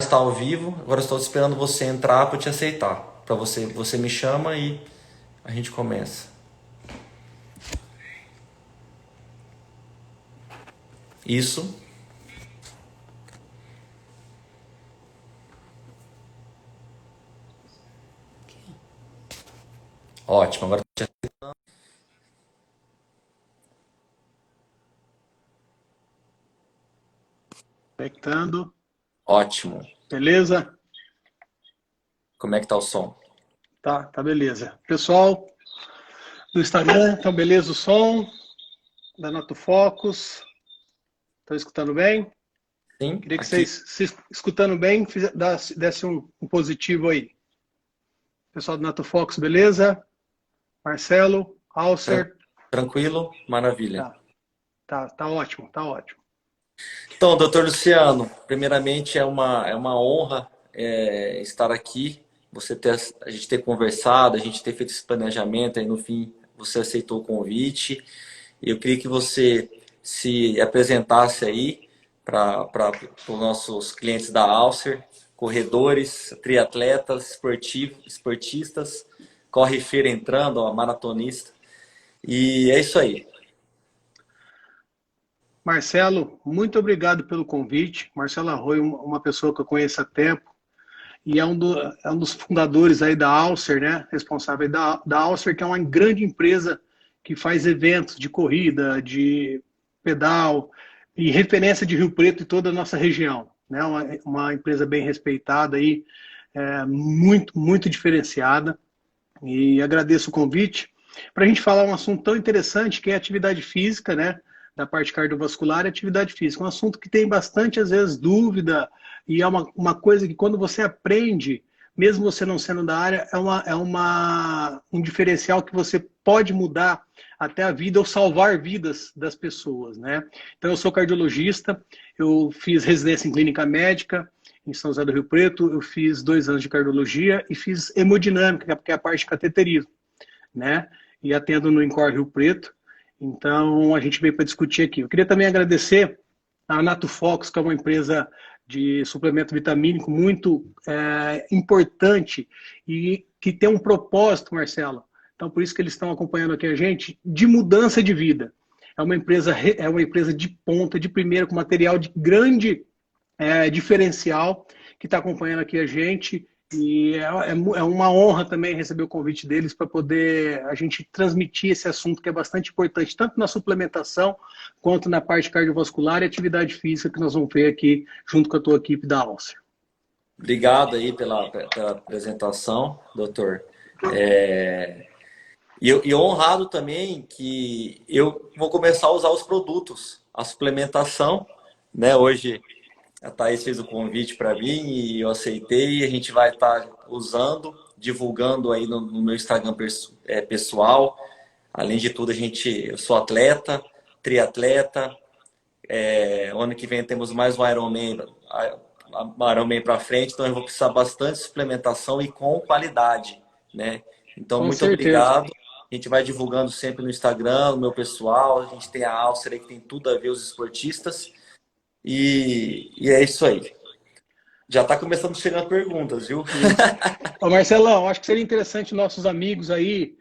está ao vivo, agora estou esperando você entrar para te aceitar. Para você me chama e a gente começa. Isso. Ótimo, agora te Conectando. ótimo. Beleza? Como é que tá o som? Tá beleza. Pessoal do Instagram, então beleza o som da Nato Focus. Estão escutando bem? Sim, Queria que aqui. vocês, se escutando bem, desse um positivo aí. Pessoal do Nato Focus, beleza? Marcelo, Tran- Alcer, Tranquilo? Maravilha. tá, tá ótimo, tá ótimo. Então, doutor Luciano, primeiramente é uma honra estar aqui, a gente ter conversado, a gente ter feito esse planejamento, aí no fim você aceitou o convite. Eu queria que você se apresentasse aí para os nossos clientes da Alcer, corredores, triatletas, esportistas, corre feira entrando, ó, maratonista. E é isso aí. Marcelo, muito obrigado pelo convite. Marcelo Arroio, uma pessoa que eu conheço há tempo, e é um dos fundadores aí da Alcer, né? Responsável da Alcer, que é uma grande empresa que faz eventos de corrida, de pedal e referência de Rio Preto e toda a nossa região, né? Uma empresa bem respeitada aí, muito diferenciada. E agradeço o convite para a gente falar um assunto tão interessante que é a atividade física, né? Da parte cardiovascular e atividade física. Um assunto que tem bastante, às vezes, dúvida, e é uma coisa que quando você aprende, mesmo você não sendo da área, um diferencial que você pode mudar até a vida ou salvar vidas das pessoas, né? Então, eu sou cardiologista, eu fiz residência em clínica médica, em São José do Rio Preto, eu fiz 2 anos de cardiologia e fiz hemodinâmica, que é a parte de cateterismo, né? E atendo no Incor Rio Preto. Então, a gente veio para discutir aqui. Eu queria também agradecer a Nato Focus, que é uma empresa de suplemento vitamínico muito importante e que tem um propósito, Marcelo. Então, por isso que eles estão acompanhando aqui a gente, de mudança de vida. É uma empresa de ponta, de primeira, com material de grande diferencial, que está acompanhando aqui a gente. E é uma honra também receber o convite deles para poder a gente transmitir esse assunto que é bastante importante, tanto na suplementação quanto na parte cardiovascular e atividade física que nós vamos ver aqui junto com a tua equipe da Alcer. Obrigado aí pela apresentação, doutor. E honrado também que eu vou começar a usar os produtos, a suplementação, né? Hoje a Thaís fez o convite para mim e eu aceitei. E a gente vai estar usando, divulgando aí no meu Instagram pessoal. Além de tudo, eu sou atleta, triatleta. Ano que vem temos mais um Ironman para frente, então eu vou precisar bastante de suplementação e com qualidade, né? Então, Com muito certeza. obrigado. A gente vai divulgando sempre no Instagram, no meu pessoal. A gente tem a Alcer aí que tem tudo a ver os esportistas. E é isso aí. Já está começando a chegar perguntas, viu? Isso. Ô Marcelão, acho que seria interessante nossos amigos aí,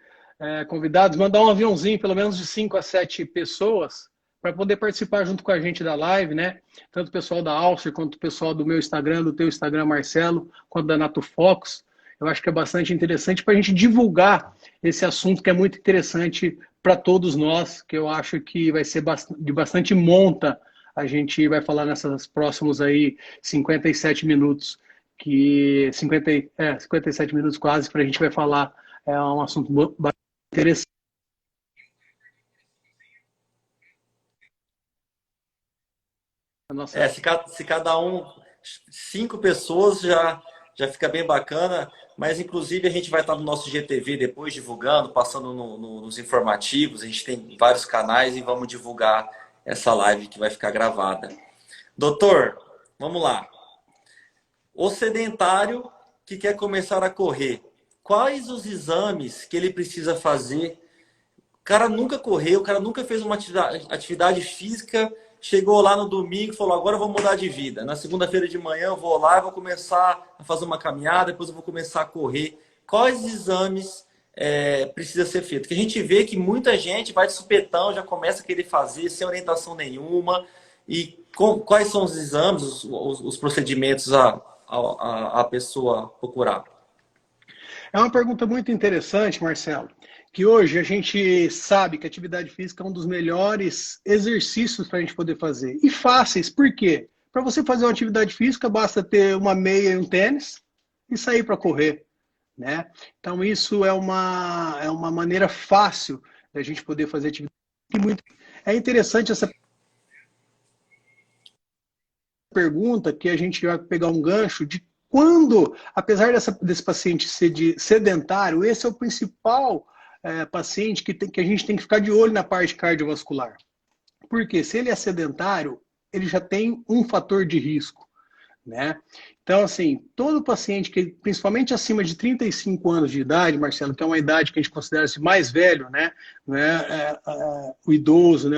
convidados, mandar um aviãozinho, pelo menos de 5 a 7 pessoas, para poder participar junto com a gente da live, né? Tanto o pessoal da Alcer, quanto o pessoal do meu Instagram, do teu Instagram, Marcelo, quanto da Nato Fox. Eu acho que é bastante interessante para a gente divulgar esse assunto que é muito interessante para todos nós, que eu acho que vai ser de bastante monta. A gente vai falar nessas próximos aí 57 minutos que 57 minutos quase para a gente vai falar, é um assunto bastante interessante. A nossa, Se cada um, 5 pessoas já fica bem bacana, mas inclusive a gente vai estar no nosso GTV depois divulgando, passando nos informativos, a gente tem vários canais e vamos divulgar essa live que vai ficar gravada. Doutor, vamos lá. O sedentário que quer começar a correr, quais os exames que ele precisa fazer? O cara nunca correu, o cara nunca fez uma atividade física chegou lá no domingo e falou, agora eu vou mudar de vida. Na segunda-feira de manhã eu vou lá e vou começar a fazer uma caminhada, depois eu vou começar a correr. Quais exames precisa ser feito? Porque a gente vê que muita gente vai de supetão, já começa a querer fazer sem orientação nenhuma. E quais são os exames, os procedimentos a pessoa procurar? É uma pergunta muito interessante, Marcelo, que hoje a gente sabe que a atividade física é um dos melhores exercícios para a gente poder fazer. E fáceis, por quê? Para você fazer uma atividade física, basta ter uma meia e um tênis e sair para correr, né? Então, isso é uma maneira fácil da gente poder fazer atividade. E muito, é interessante essa pergunta, que a gente vai pegar um gancho de quando, apesar desse paciente ser sedentário, esse é o principal paciente que a gente tem que ficar de olho na parte cardiovascular. Porque se ele é sedentário, ele já tem um fator de risco, né? Então, assim, todo paciente que, principalmente acima de 35 anos de idade, Marcelo, que é uma idade que a gente considera -se mais velho, né? Não é, o idoso, né?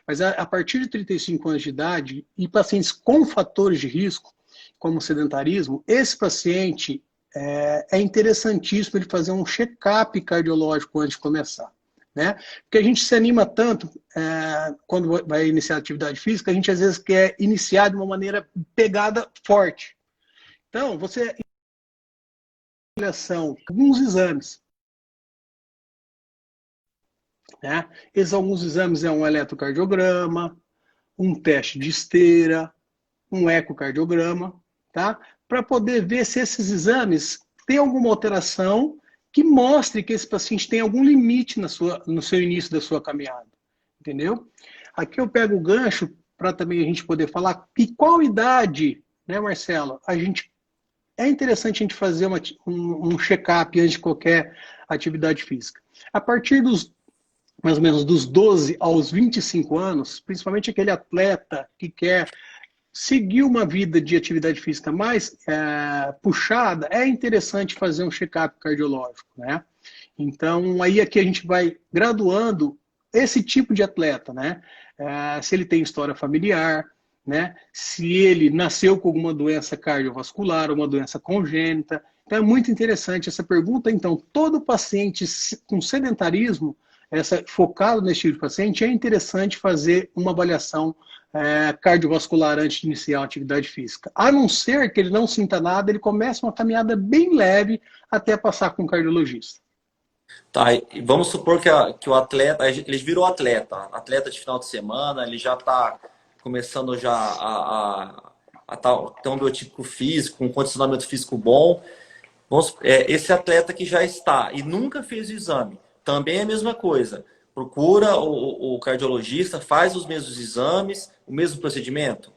Mas a partir de 35 anos de idade e pacientes com fatores de risco, como o sedentarismo, esse paciente é interessantíssimo ele fazer um check-up cardiológico antes de começar, né? Porque a gente se anima tanto quando vai iniciar a atividade física, a gente às vezes quer iniciar de uma maneira pegada forte. Então, você avaliação, alguns exames, né? Esses alguns exames é um eletrocardiograma, um teste de esteira, um ecocardiograma, tá? Para poder ver se esses exames têm alguma alteração que mostre que esse paciente tem algum limite no seu início da sua caminhada, entendeu? Aqui eu pego o gancho para também a gente poder falar e qual idade, né, Marcelo? É interessante a gente fazer um check-up antes de qualquer atividade física. A partir dos mais ou menos dos 12 aos 25 anos, principalmente aquele atleta que quer seguir uma vida de atividade física mais puxada, é interessante fazer um check-up cardiológico, né? Então, aí aqui a gente vai graduando esse tipo de atleta, né? Se ele tem história familiar, né? Se ele nasceu com alguma doença cardiovascular, uma doença congênita. Então, é muito interessante essa pergunta. Então, todo paciente com sedentarismo, focado nesse tipo de paciente, é interessante fazer uma avaliação cardiovascular antes de iniciar a atividade física. A não ser que ele não sinta nada, ele começa uma caminhada bem leve até passar com um cardiologista. Tá, e vamos supor que o atleta, ele virou atleta de final de semana, ele já está começando já ter um biotipo físico, um condicionamento físico bom. Esse atleta que já está e nunca fez o exame, também é a mesma coisa. Procura o cardiologista, faz os mesmos exames, o mesmo procedimento.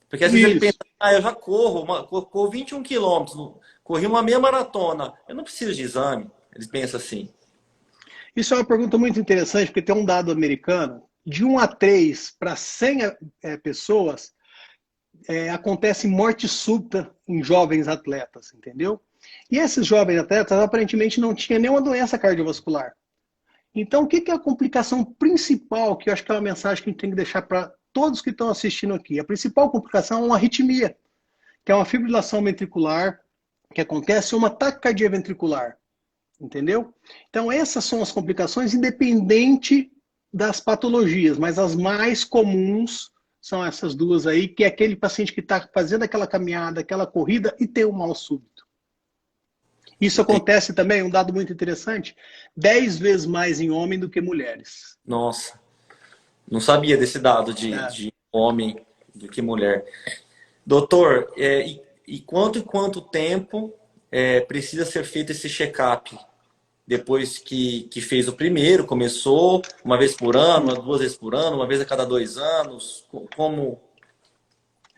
Porque às vezes ele pensa, eu já corro 21 quilômetros, corri uma meia maratona, eu não preciso de exame. Eles pensam assim. Isso é uma pergunta muito interessante, porque tem um dado americano, de 1 a 3 para 100 pessoas, acontece morte súbita em jovens atletas, entendeu? E esses jovens atletas aparentemente não tinham nenhuma doença cardiovascular. Então, o que é a complicação principal, que eu acho que é uma mensagem que a gente tem que deixar para todos que estão assistindo aqui? A principal complicação é uma arritmia, que é uma fibrilação ventricular que acontece, uma taquicardia ventricular. Entendeu? Então, essas são as complicações, independente das patologias, mas as mais comuns são essas duas aí, que é aquele paciente que está fazendo aquela caminhada, aquela corrida e tem um mal súbito. Isso acontece também, um dado muito interessante, 10 vezes mais em homem do que mulheres. Nossa, não sabia desse dado de homem do que mulher. Doutor, e quanto tempo precisa ser feito esse check-up? Depois que fez o primeiro, começou uma vez por ano, 2 vezes por ano, uma vez a cada 2 anos?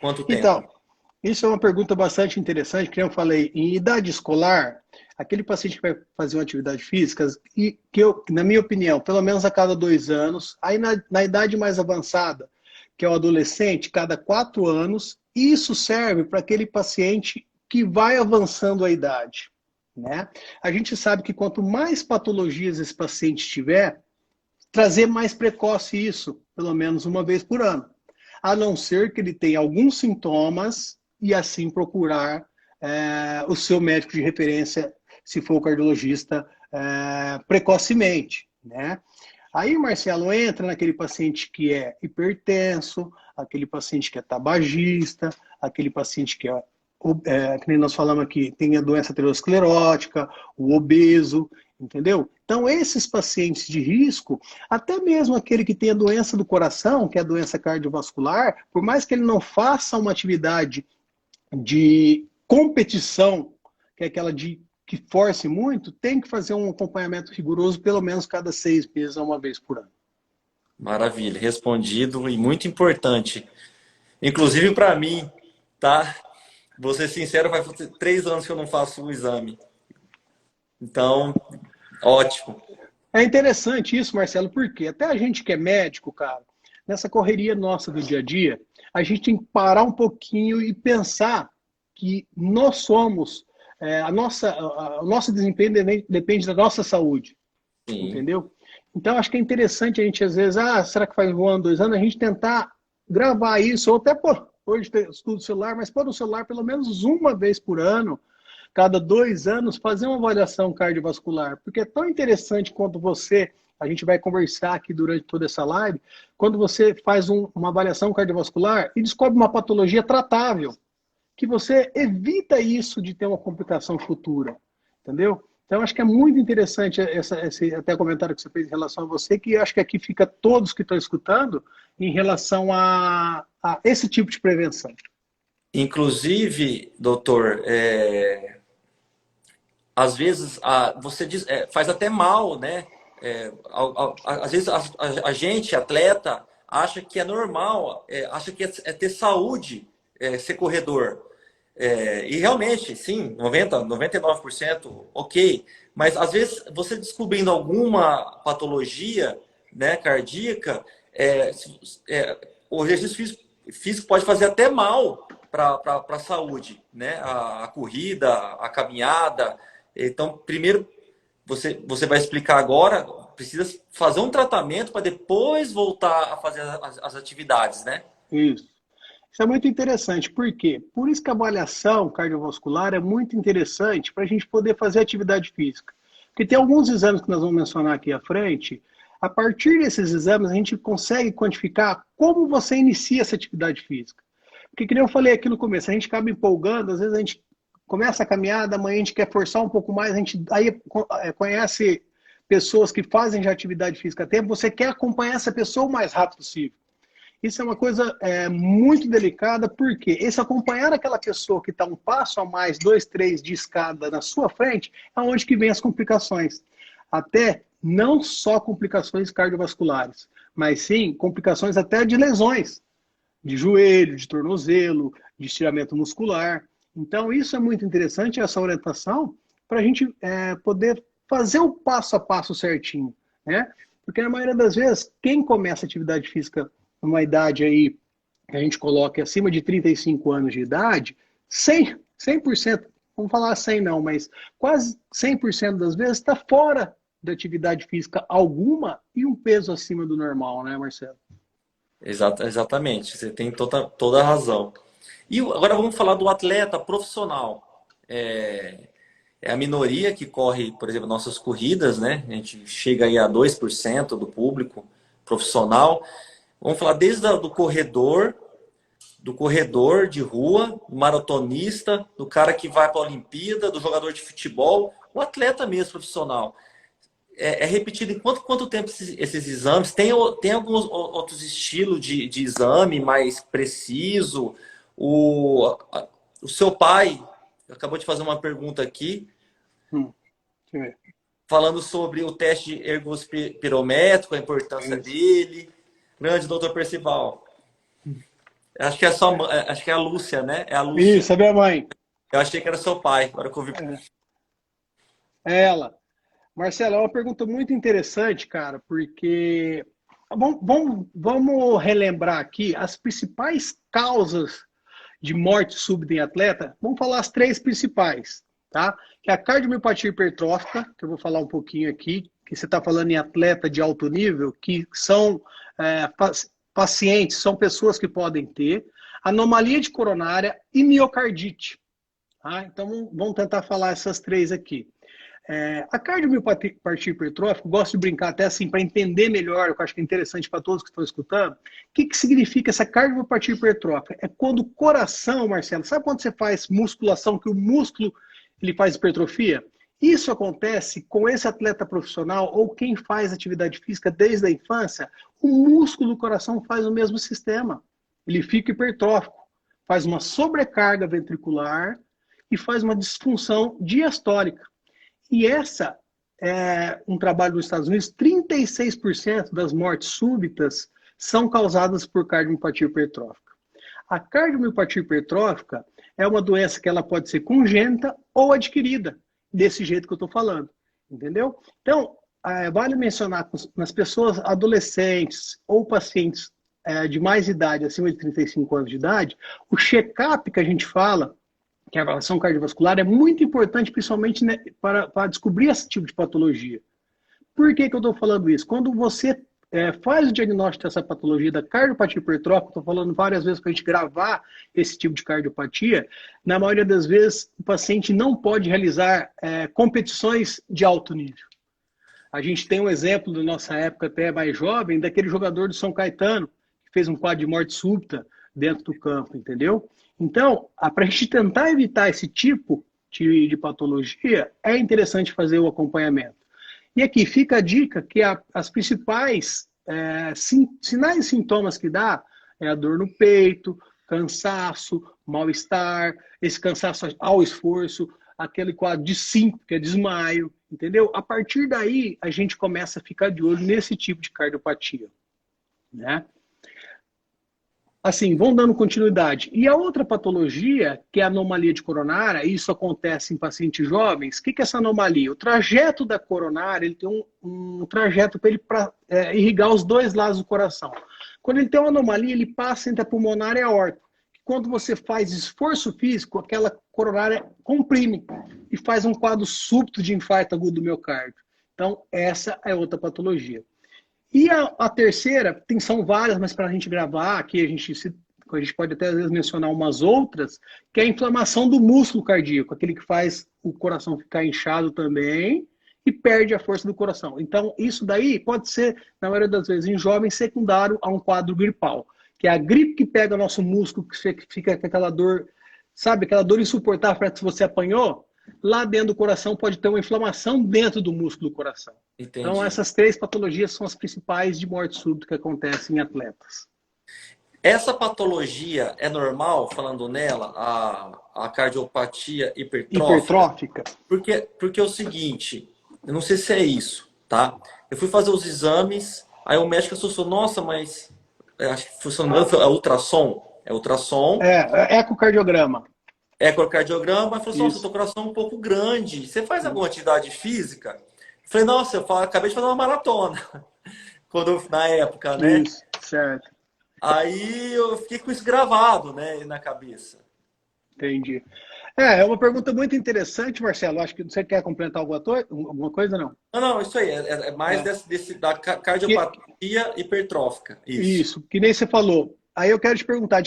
Quanto tempo? Então, isso é uma pergunta bastante interessante, que eu falei, em idade escolar, aquele paciente que vai fazer uma atividade física, e que na minha opinião, pelo menos a cada 2 anos, aí na idade mais avançada, que é o adolescente, cada 4 anos, isso serve para aquele paciente que vai avançando a idade. Né? A gente sabe que quanto mais patologias esse paciente tiver, trazer mais precoce isso, pelo menos uma vez por ano. a não ser que ele tenha alguns sintomas e assim procurar o seu médico de referência, se for o cardiologista, precocemente, né? Aí, Marcelo, entra naquele paciente que é hipertenso, aquele paciente que é tabagista, aquele paciente que que nem nós falamos aqui, tem a doença aterosclerótica, o obeso, entendeu? Então, esses pacientes de risco, até mesmo aquele que tem a doença do coração, que é a doença cardiovascular, por mais que ele não faça uma atividade de competição, que é aquela que force muito, tem que fazer um acompanhamento rigoroso pelo menos cada 6 meses a uma vez por ano. Maravilha, respondido e muito importante. Inclusive para mim, tá? Vou ser sincero, faz 3 anos que eu não faço o exame. Então, ótimo. É interessante isso, Marcelo, porque até a gente que é médico, cara, nessa correria nossa do dia a dia, a gente tem que parar um pouquinho e pensar que nós somos, o nosso desempenho depende da nossa saúde, Sim. entendeu? Então, acho que é interessante a gente, às vezes, será que faz 1 ano, 2 anos, a gente tentar gravar isso, ou até, hoje tem estudo celular, mas pôr no celular pelo menos uma vez por ano, cada 2 anos, fazer uma avaliação cardiovascular, porque é tão interessante quanto a gente vai conversar aqui durante toda essa live, quando você faz uma avaliação cardiovascular e descobre uma patologia tratável, que você evita isso de ter uma complicação futura, entendeu? Então, acho que é muito interessante esse até comentário que você fez em relação a você, que acho que aqui fica todos que estão escutando em relação a esse tipo de prevenção. Inclusive, doutor, às vezes você diz, faz até mal, né? Às vezes a gente, atleta, acha que é normal, acha que é ter saúde, ser corredor. E realmente, sim, 99%, ok. Mas às vezes você descobrindo alguma patologia, né, cardíaca, o exercício físico pode fazer até mal para a saúde, né? A corrida, a caminhada. Então, primeiro, você vai explicar agora, precisa fazer um tratamento para depois voltar a fazer as atividades, né? Isso. Isso é muito interessante. Por quê? Por isso que a avaliação cardiovascular é muito interessante para a gente poder fazer atividade física. Porque tem alguns exames que nós vamos mencionar aqui à frente. A partir desses exames, a gente consegue quantificar como você inicia essa atividade física. Porque, como eu falei aqui no começo, a gente acaba empolgando, às vezes a gente começa a caminhada, amanhã a gente quer forçar um pouco mais, a gente aí conhece pessoas que fazem já atividade física há tempo, você quer acompanhar essa pessoa o mais rápido possível. Isso é uma coisa muito delicada, porque esse acompanhar aquela pessoa que está um passo a mais, 2, 3 de escada na sua frente, é onde que vem as complicações. Até não só complicações cardiovasculares, mas sim complicações até de lesões, de joelho, de tornozelo, de estiramento muscular. Então, isso é muito interessante, essa orientação, para a gente poder fazer o passo a passo certinho, né? Porque na maioria das vezes, quem começa atividade física numa idade aí que a gente coloca acima de 35 anos de idade, 100%, vamos falar 100 não, mas quase 100% das vezes está fora da atividade física alguma e um peso acima do normal, né, Marcelo? Exatamente, você tem toda a razão. E agora vamos falar do atleta profissional. É a minoria que corre, por exemplo, nossas corridas, né? A gente chega aí a 2% do público profissional. Vamos falar desde do corredor de rua, do maratonista, do cara que vai para a Olimpíada, do jogador de futebol, o atleta mesmo profissional. É repetido em quanto tempo esses exames? Tem alguns outros estilos de exame mais preciso? O seu pai acabou de fazer uma pergunta aqui, Deixa eu ver. falando sobre o teste ergospirométrico, a importância Isso. dele. Grande doutor Percival. Acho que acho que é a Lúcia, né? É a Lúcia. Isso, é minha mãe. Eu achei que era seu pai, agora que eu vi. É ela. Marcelo, é uma pergunta muito interessante, cara, porque vamos relembrar aqui as principais causas de morte súbita em atleta. Vamos falar as 3 principais, tá? Que é a cardiomiopatia hipertrófica, que eu vou falar um pouquinho aqui, que você está falando em atleta de alto nível, que são pacientes são pessoas que podem ter anomalia de coronária e miocardite. Tá? Então, vamos tentar falar essas três aqui. A cardiomiopatia hipertrófica, gosto de brincar até assim, para entender melhor, eu acho que é interessante para todos que estão escutando, o que significa essa cardiomiopatia hipertrófica? É quando o coração, Marcelo, sabe quando você faz musculação, que o músculo ele faz hipertrofia? Isso acontece com esse atleta profissional ou quem faz atividade física desde a infância, o músculo do coração faz o mesmo sistema. Ele fica hipertrófico, faz uma sobrecarga ventricular e faz uma disfunção diastólica. E essa é um trabalho dos Estados Unidos, 36% das mortes súbitas são causadas por cardiomiopatia hipertrófica. A cardiomiopatia hipertrófica é uma doença que ela pode ser congênita ou adquirida, desse jeito que eu estou falando, entendeu? Então, vale mencionar nas pessoas adolescentes ou pacientes de mais idade, acima de 35 anos de idade, o check-up que a gente fala, que é a avaliação cardiovascular, é muito importante, principalmente, né, para descobrir esse tipo de patologia. Por que eu estou falando isso? Quando você faz o diagnóstico dessa patologia da cardiopatia hipertrófica, estou falando várias vezes para a gente gravar esse tipo de cardiopatia, na maioria das vezes o paciente não pode realizar competições de alto nível. A gente tem um exemplo da nossa época até mais jovem, daquele jogador do São Caetano, que fez um quadro de morte súbita dentro do campo, entendeu? Então, para a gente tentar evitar esse tipo de patologia, é interessante fazer o acompanhamento. E aqui fica a dica que as principais sinais e sintomas que dá é a dor no peito, cansaço, mal-estar, esse cansaço ao esforço, aquele quadro de síncope, que é desmaio, entendeu? A partir daí, a gente começa a ficar de olho nesse tipo de cardiopatia, né? Assim, vão dando continuidade. E a outra patologia, que é a anomalia de coronária, isso acontece em pacientes jovens, o que é essa anomalia? O trajeto da coronária, ele tem um trajeto para ele irrigar os dois lados do coração. Quando ele tem uma anomalia, ele passa entre a pulmonar e a aorta. Quando você faz esforço físico, aquela coronária comprime e faz um quadro súbito de infarto agudo do miocárdio. Então, essa é outra patologia. E a terceira, são várias, mas para a gente gravar aqui, a gente pode até às vezes mencionar umas outras, que é a inflamação do músculo cardíaco, aquele que faz o coração ficar inchado também e perde a força do coração. Então, isso daí pode ser, na maioria das vezes, em jovens, secundário a um quadro gripal, que é a gripe que pega o nosso músculo, que fica com aquela dor, sabe, aquela dor insuportável, parece que você apanhou. Lá dentro do coração pode ter uma inflamação dentro do músculo do coração. Entendi. Então, essas três patologias são as principais de morte súbita que acontecem em atletas. Essa patologia é normal, falando nela, a cardiopatia hipertrófica? Porque é o seguinte, eu não sei se é isso, tá? Eu fui fazer os exames, aí o médico assustou, nossa, mas acho que funcionou, é ultrassom? É ultrassom. É ecocardiograma. Ecocardiograma, falou assim, nossa, o teu coração é um pouco grande. Você faz alguma atividade física? Eu falei, nossa, acabei de fazer uma maratona. Na época, né? Isso, certo. Aí eu fiquei com isso gravado, né, na cabeça. Entendi. É uma pergunta muito interessante, Marcelo. Acho que você quer complementar alguma coisa, não? Não, isso aí. É mais da cardiopatia hipertrófica. Isso, que nem você falou. Aí eu quero te perguntar,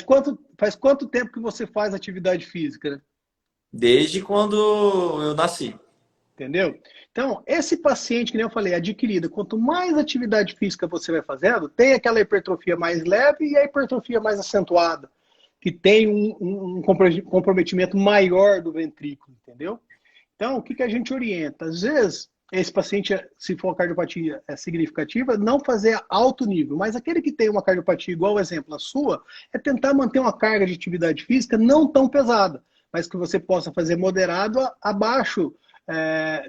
faz quanto tempo que você faz atividade física, né? Desde quando eu nasci. Entendeu? Então, esse paciente, que nem eu falei, adquirida, quanto mais atividade física você vai fazendo, tem aquela hipertrofia mais leve e a hipertrofia mais acentuada, que tem um comprometimento maior do ventrículo, entendeu? Então, o que a gente orienta? Às vezes, esse paciente, se for uma cardiopatia significativa, não fazer alto nível, mas aquele que tem uma cardiopatia igual ao exemplo a sua, é tentar manter uma carga de atividade física não tão pesada, mas que você possa fazer moderado a baixo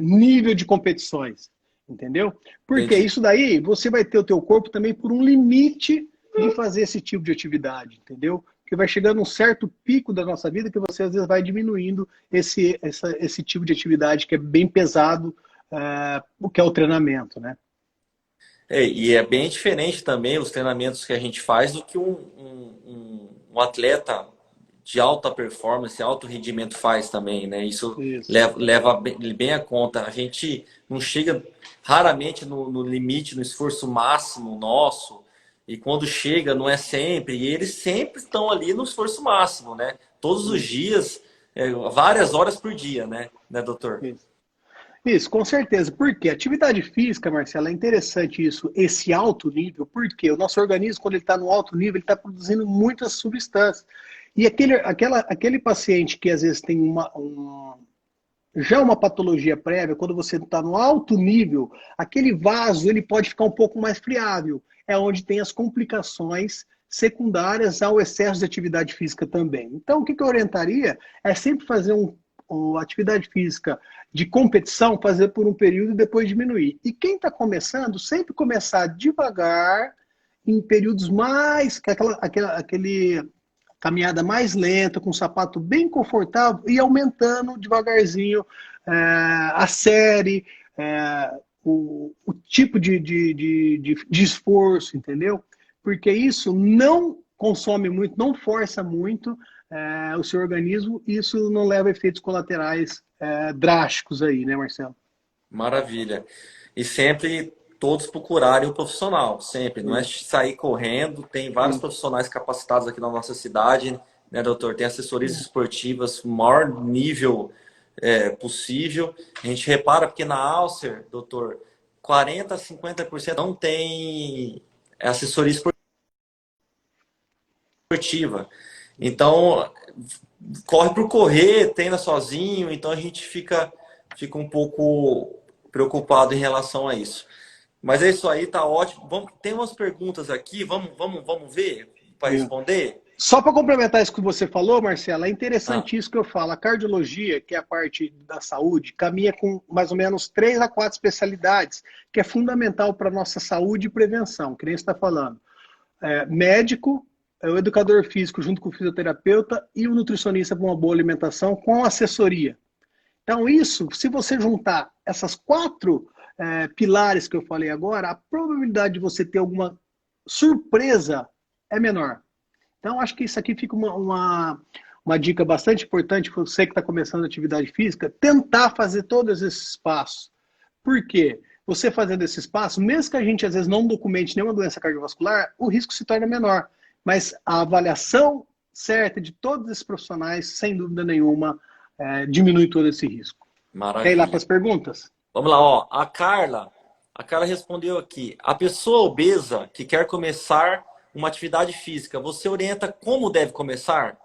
nível de competições, entendeu? Porque isso daí, você vai ter o teu corpo também por um limite de fazer esse tipo de atividade, entendeu? Porque vai chegando um certo pico da nossa vida que você às vezes vai diminuindo esse tipo de atividade que é bem pesado, o que é o treinamento, né? E é bem diferente também os treinamentos que a gente faz do que um atleta de alta performance, alto rendimento faz também, né? Isso. Leva bem a conta. A gente não chega raramente no limite, no esforço máximo nosso, E quando chega, não é sempre, e eles sempre estão ali no esforço máximo, né? Todos os dias, várias horas por dia, né, doutor? Isso. Isso, com certeza. Porque atividade física, Marcelo, é interessante isso, esse alto nível, porque o nosso organismo, quando ele está no alto nível, ele está produzindo muitas substâncias. E aquele paciente que às vezes tem já uma patologia prévia, quando você está no alto nível, aquele vaso ele pode ficar um pouco mais friável. É onde tem as complicações secundárias ao excesso de atividade física também. Então, o que eu orientaria é sempre fazer uma atividade física de competição, fazer por um período e depois diminuir. E quem está começando, sempre começar devagar, em períodos mais, aquele caminhada mais lenta, com um sapato bem confortável e aumentando devagarzinho a série, o tipo de esforço, entendeu? Porque isso não consome muito, não força muito o seu organismo e isso não leva a efeitos colaterais drásticos aí, né, Marcelo? Maravilha. E sempre todos procurarem o profissional, sempre. Não é Isso, sair correndo. Tem vários isso, profissionais capacitados aqui na nossa cidade, né, doutor? Tem assessorias esportivas, o maior nível possível. A gente repara porque na Alcer, doutor, 40 a 50% não tem assessoria esportiva. Então, corre por correr, treina sozinho, então a gente fica um pouco preocupado em relação a isso. Mas é isso aí, tá ótimo. Tem umas perguntas aqui, vamos ver para isso. responder? Só para complementar isso que você falou, Marcela, é Ah, interessante isso que eu falo. A cardiologia, que é a parte da saúde, caminha com mais ou menos 3 a 4 especialidades, que é fundamental para a nossa saúde e prevenção, que nem você está falando. Médico, o educador físico junto com o fisioterapeuta e o nutricionista com uma boa alimentação, com assessoria. Então, isso, se você juntar essas 4 pilares que eu falei agora, a probabilidade de você ter alguma surpresa é menor. Então, acho que isso aqui fica uma dica bastante importante para você que está começando atividade física, tentar fazer todos esses passos. Por quê? Você fazendo esses passos, mesmo que a gente às vezes não documente nenhuma doença cardiovascular, o risco se torna menor. Mas a avaliação certa de todos esses profissionais, sem dúvida nenhuma, diminui todo esse risco. Quer ir lá para maravilha. as perguntas? Vamos lá, ó. A Carla respondeu aqui. A pessoa obesa que quer começar uma atividade física, você orienta como deve começar?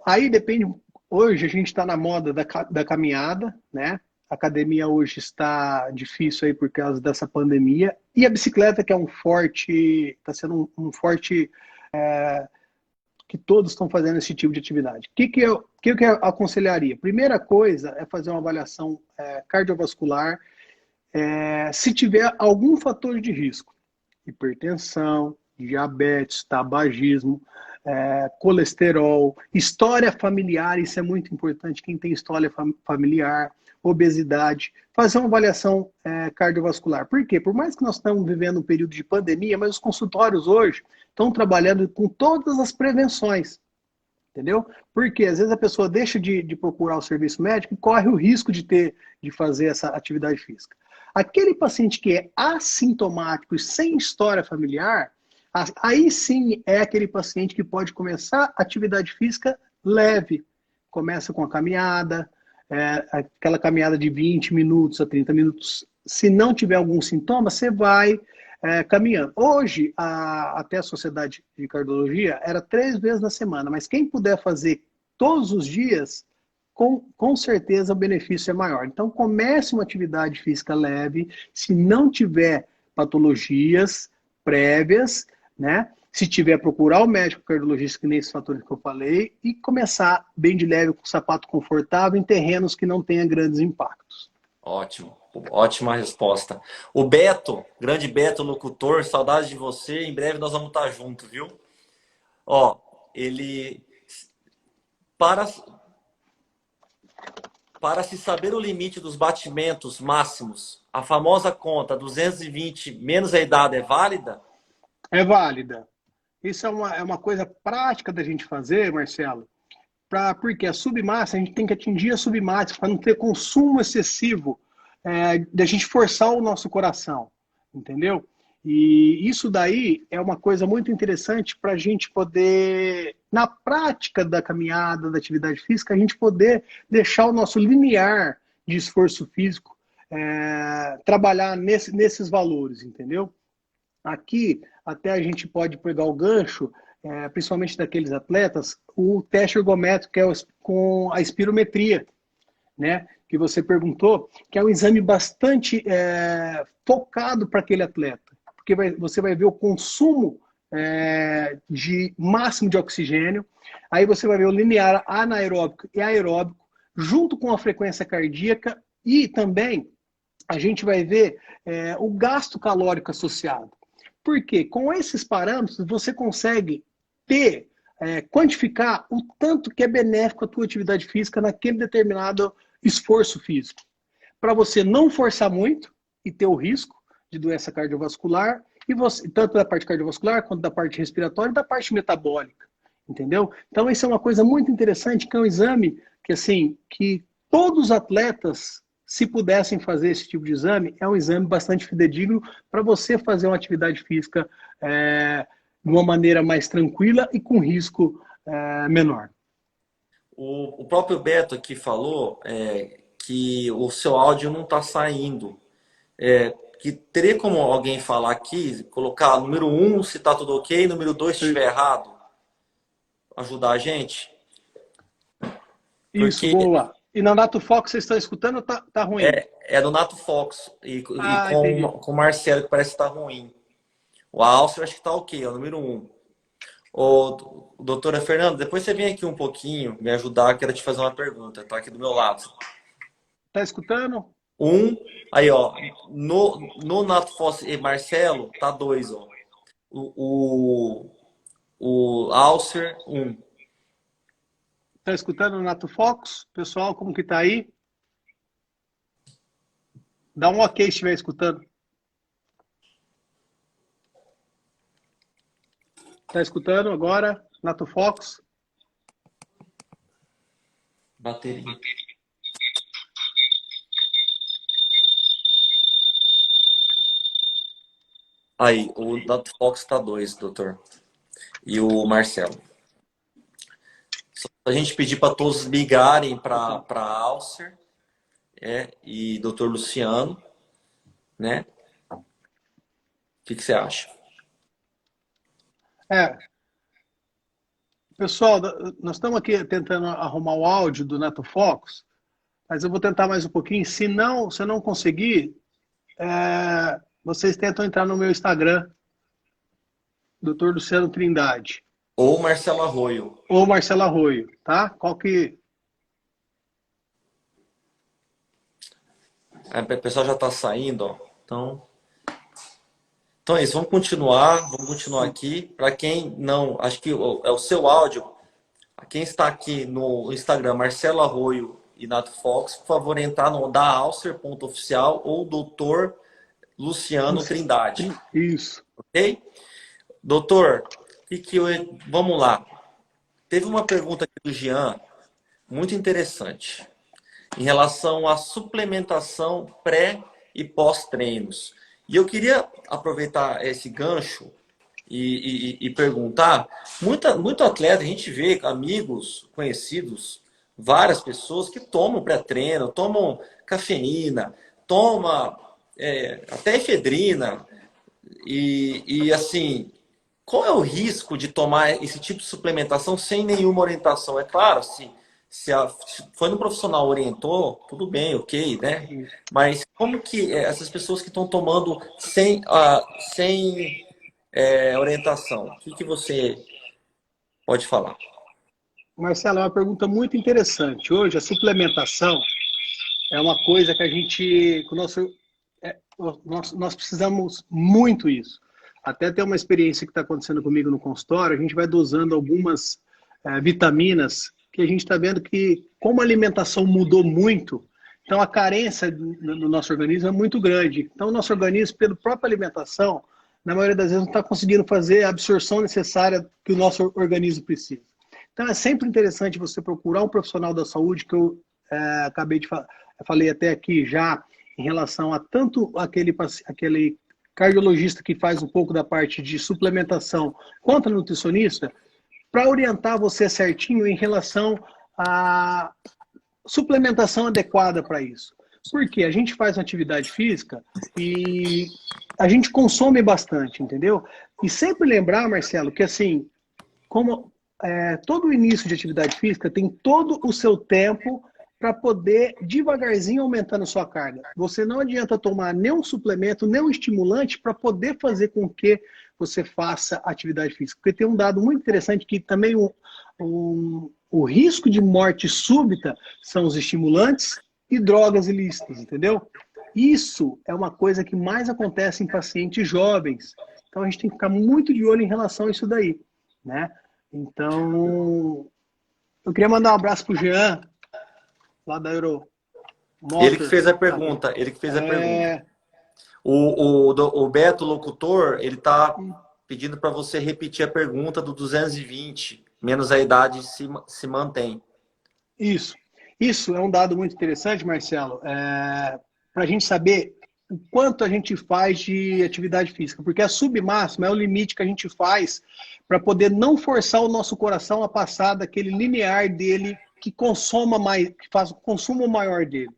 Aí depende. Hoje a gente está na moda da caminhada, né? A academia hoje está difícil aí por causa dessa pandemia. E a bicicleta, que é está sendo um forte que todos estão fazendo esse tipo de atividade. O que eu aconselharia? Primeira coisa é fazer uma avaliação cardiovascular, se tiver algum fator de risco, hipertensão, diabetes, tabagismo, colesterol, história familiar, isso é muito importante, quem tem história familiar, obesidade, fazer uma avaliação cardiovascular. Por quê? Por mais que nós estamos vivendo um período de pandemia, mas os consultórios hoje estão trabalhando com todas as prevenções, entendeu? Porque às vezes a pessoa deixa de procurar o serviço médico e corre o risco de fazer essa atividade física. Aquele paciente que é assintomático e sem história familiar, aí sim é aquele paciente que pode começar atividade física leve. Começa com a caminhada, aquela caminhada de 20 minutos a 30 minutos. Se não tiver algum sintoma, você vai caminhando. Hoje, até a Sociedade de Cardiologia era 3 vezes na semana, mas quem puder fazer todos os dias, com certeza o benefício é maior. Então, comece uma atividade física leve, se não tiver patologias prévias, né? Se tiver, procurar o médico cardiologista, que nem esses fatores que eu falei, e começar bem de leve, com sapato confortável, em terrenos que não tenham grandes impactos. Ótimo, ótima resposta. O Beto, grande Beto, locutor, saudade de você. Em breve nós vamos estar juntos, viu? Ó, ele para para se saber o limite dos batimentos máximos, a famosa conta 220 menos a idade é válida? É válida. Isso é uma coisa prática da gente fazer, Marcelo, porque a submassa, a gente tem que atingir a submassa para não ter consumo excessivo da gente forçar o nosso coração, entendeu? E isso daí é uma coisa muito interessante para a gente poder, na prática da caminhada, da atividade física, a gente poder deixar o nosso limiar de esforço físico trabalhar nesses valores, entendeu? Aqui, até a gente pode pegar o gancho, principalmente daqueles atletas, o teste ergométrico, que é com a espirometria, né? Que você perguntou, que é um exame bastante focado para aquele atleta, porque você vai ver o consumo de máximo de oxigênio, aí você vai ver o linear anaeróbico e aeróbico, junto com a frequência cardíaca, e também a gente vai ver o gasto calórico associado. Porque com esses parâmetros você consegue quantificar o tanto que é benéfico a tua atividade física naquele determinado esforço físico. Para você não forçar muito e ter o risco de doença cardiovascular, e você, tanto da parte cardiovascular quanto da parte respiratória e da parte metabólica. Entendeu? Então, isso é uma coisa muito interessante, que é um exame que, assim, que todos os atletas, se pudessem fazer esse tipo de exame, é um exame bastante fidedigno para você fazer uma atividade física de uma maneira mais tranquila e com risco menor. O próprio Beto aqui falou que o seu áudio não está saindo. Que teria como alguém falar aqui, colocar número 1 se está tudo ok, número 2 se estiver errado, ajudar a gente? Isso, Porque boa. E na Nato Fox você está escutando ou tá ruim? é do Nato Fox e Ah, entendi. com o Marcelo, que parece que está ruim. O Alcer acho que está ok, é o número 1. Ô, doutora Fernanda, depois você vem aqui um pouquinho me ajudar, quero te fazer uma pergunta, tá aqui do meu lado. Tá escutando? Aí ó, no Nato Fox e Marcelo, tá 2, ó. O, o Alcer, 1. Tá escutando o Nato Fox? Pessoal, como que tá aí? Dá um ok se estiver escutando. Tá escutando agora? Nato Fox? Bateria. Aí, o Nato Fox tá 2, doutor. E o Marcelo. Só a gente pedir para todos ligarem para Alcer e doutor Luciano, né? O que você acha? Pessoal, nós estamos aqui tentando arrumar o áudio do Nato Fox, mas eu vou tentar mais um pouquinho. Se eu não conseguir, vocês tentam entrar no meu Instagram, Dr. Luciano Trindade. Ou Marcelo Arroio. Ou Marcelo Arroio, tá? Qual que... O pessoal já está saindo, ó. Então é isso, vamos continuar aqui. Para quem não, acho que é o seu áudio. Quem está aqui no Instagram, Marcelo Arroio e Nato Fox, por favor, entrar no daalcer.oficial ou doutor Luciano Trindade. Isso. Ok? Doutor, vamos lá. Teve uma pergunta aqui do Jean, muito interessante, em relação à suplementação pré e pós-treinos. E eu queria aproveitar esse gancho e perguntar, muito atleta, a gente vê amigos, conhecidos, várias pessoas que tomam pré-treino, tomam cafeína, tomam até efedrina, e assim, qual é o risco de tomar esse tipo de suplementação sem nenhuma orientação? É claro, se foi no profissional orientou, tudo bem, ok, né? Mas como que essas pessoas que estão tomando sem orientação, o que você pode falar? Marcelo, é uma pergunta muito interessante. Hoje, a suplementação é uma coisa que a gente, nós precisamos muito isso. Até ter uma experiência que está acontecendo comigo no consultório, a gente vai dosando algumas vitaminas que a gente está vendo que, como a alimentação mudou muito, então a carência no nosso organismo é muito grande. Então, o nosso organismo, pela própria alimentação, na maioria das vezes não está conseguindo fazer a absorção necessária que o nosso organismo precisa. Então, é sempre interessante você procurar um profissional da saúde, que eu acabei de falar, falei até aqui já, em relação a tanto aquele cardiologista que faz um pouco da parte de suplementação, quanto a nutricionista, para orientar você certinho em relação à suplementação adequada para isso. Porque a gente faz uma atividade física e a gente consome bastante, entendeu? E sempre lembrar, Marcelo, que assim, como todo início de atividade física tem todo o seu tempo para poder devagarzinho aumentando sua carga. Você não adianta tomar nenhum suplemento, nenhum estimulante para poder fazer com que você faça atividade física. Porque tem um dado muito interessante que também o risco de morte súbita são os estimulantes e drogas ilícitas, entendeu? Isso é uma coisa que mais acontece em pacientes jovens. Então a gente tem que ficar muito de olho em relação a isso daí, né? Então, eu queria mandar um abraço pro Jean, lá da Euro Motors. Ele que fez a pergunta, ele que fez a pergunta. O Beto, locutor, ele tá pedindo para você repetir a pergunta do 220, menos a idade se mantém. Isso é um dado muito interessante, Marcelo, para a gente saber o quanto a gente faz de atividade física, porque a submáxima é o limite que a gente faz para poder não forçar o nosso coração a passar daquele limiar dele que consoma mais, que faz o consumo maior dele.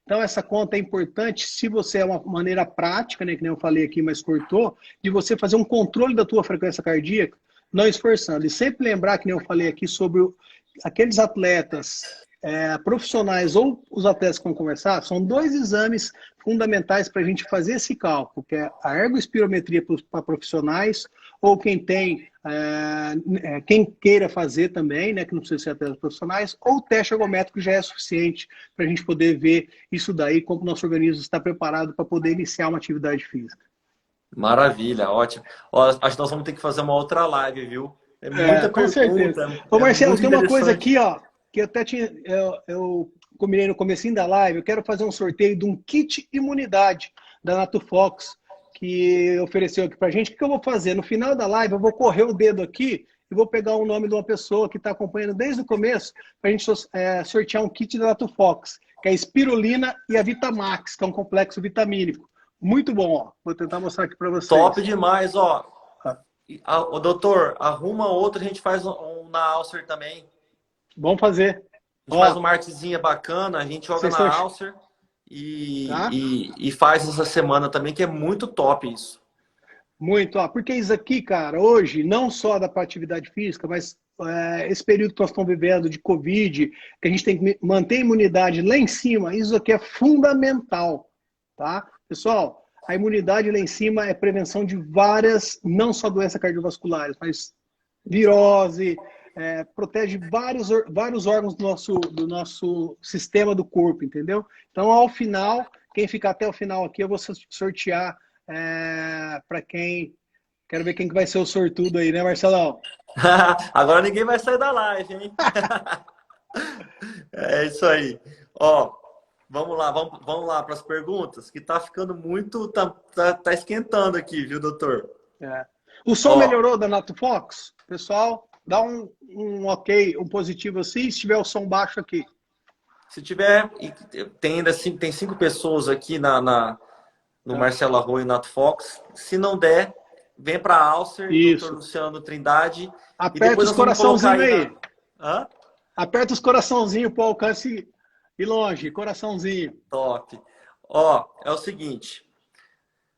Então essa conta é importante se você é uma maneira prática, né, que nem eu falei aqui, mas cortou, de você fazer um controle da tua frequência cardíaca, não esforçando. E sempre lembrar, que nem eu falei aqui, sobre aqueles atletas profissionais ou os atletas que vão conversar, são 2 exames fundamentais para a gente fazer esse cálculo, que é a ergoespirometria para profissionais, ou quem tem, quem queira fazer também, né, que não precisa ser atletas profissionais, ou o teste ergométrico já é suficiente para a gente poder ver isso daí, como o nosso organismo está preparado para poder iniciar uma atividade física. Maravilha, ótimo. Ó, acho que nós vamos ter que fazer uma outra live, viu? É muita Com certeza. pergunta. Ô, Marcelo, tem uma coisa interessante. aqui, ó, que eu até eu combinei no comecinho da live. Eu quero fazer um sorteio de um kit imunidade da Natufox, que ofereceu aqui pra gente. O que eu vou fazer? No final da live, eu vou correr o dedo aqui e vou pegar o nome de uma pessoa que está acompanhando desde o começo para a gente sortear um kit da Natufox, que é a espirulina e a Vitamax, que é um complexo vitamínico. Muito bom, ó. Vou tentar mostrar aqui para vocês. Top demais, ó. O doutor, arruma outro, a gente faz um na Alcer também. Vamos fazer. A gente faz uma artezinha bacana, a gente joga na Alcer e faz essa semana também, que é muito top isso. Muito, ó. Porque isso aqui, cara, hoje, não só da atividade física, mas esse período que nós estamos vivendo de Covid, que a gente tem que manter a imunidade lá em cima, isso aqui é fundamental, tá? Pessoal, a imunidade lá em cima é prevenção de várias, não só doenças cardiovasculares, mas virose, protege vários órgãos do nosso sistema do corpo, entendeu? Então, ao final, quem ficar até o final aqui, eu vou sortear para quem... Quero ver quem que vai ser o sortudo aí, né, Marcelão? Agora ninguém vai sair da live, hein? É isso aí. Ó, vamos lá para as perguntas, que tá ficando muito... Tá esquentando aqui, viu, doutor? O som melhorou da Natufox? Pessoal, dá um ok, um positivo assim, se tiver o som baixo aqui. Se tiver, tem ainda tem 5 pessoas aqui no Marcelo Arroio e Natufox. Se não der, vem para a Alcer, doutor Luciano Trindade. Aperta os coraçãozinhos aí. Aperta os coraçãozinhos para o alcance ir longe. Coraçãozinho. Top. Ó, é o seguinte.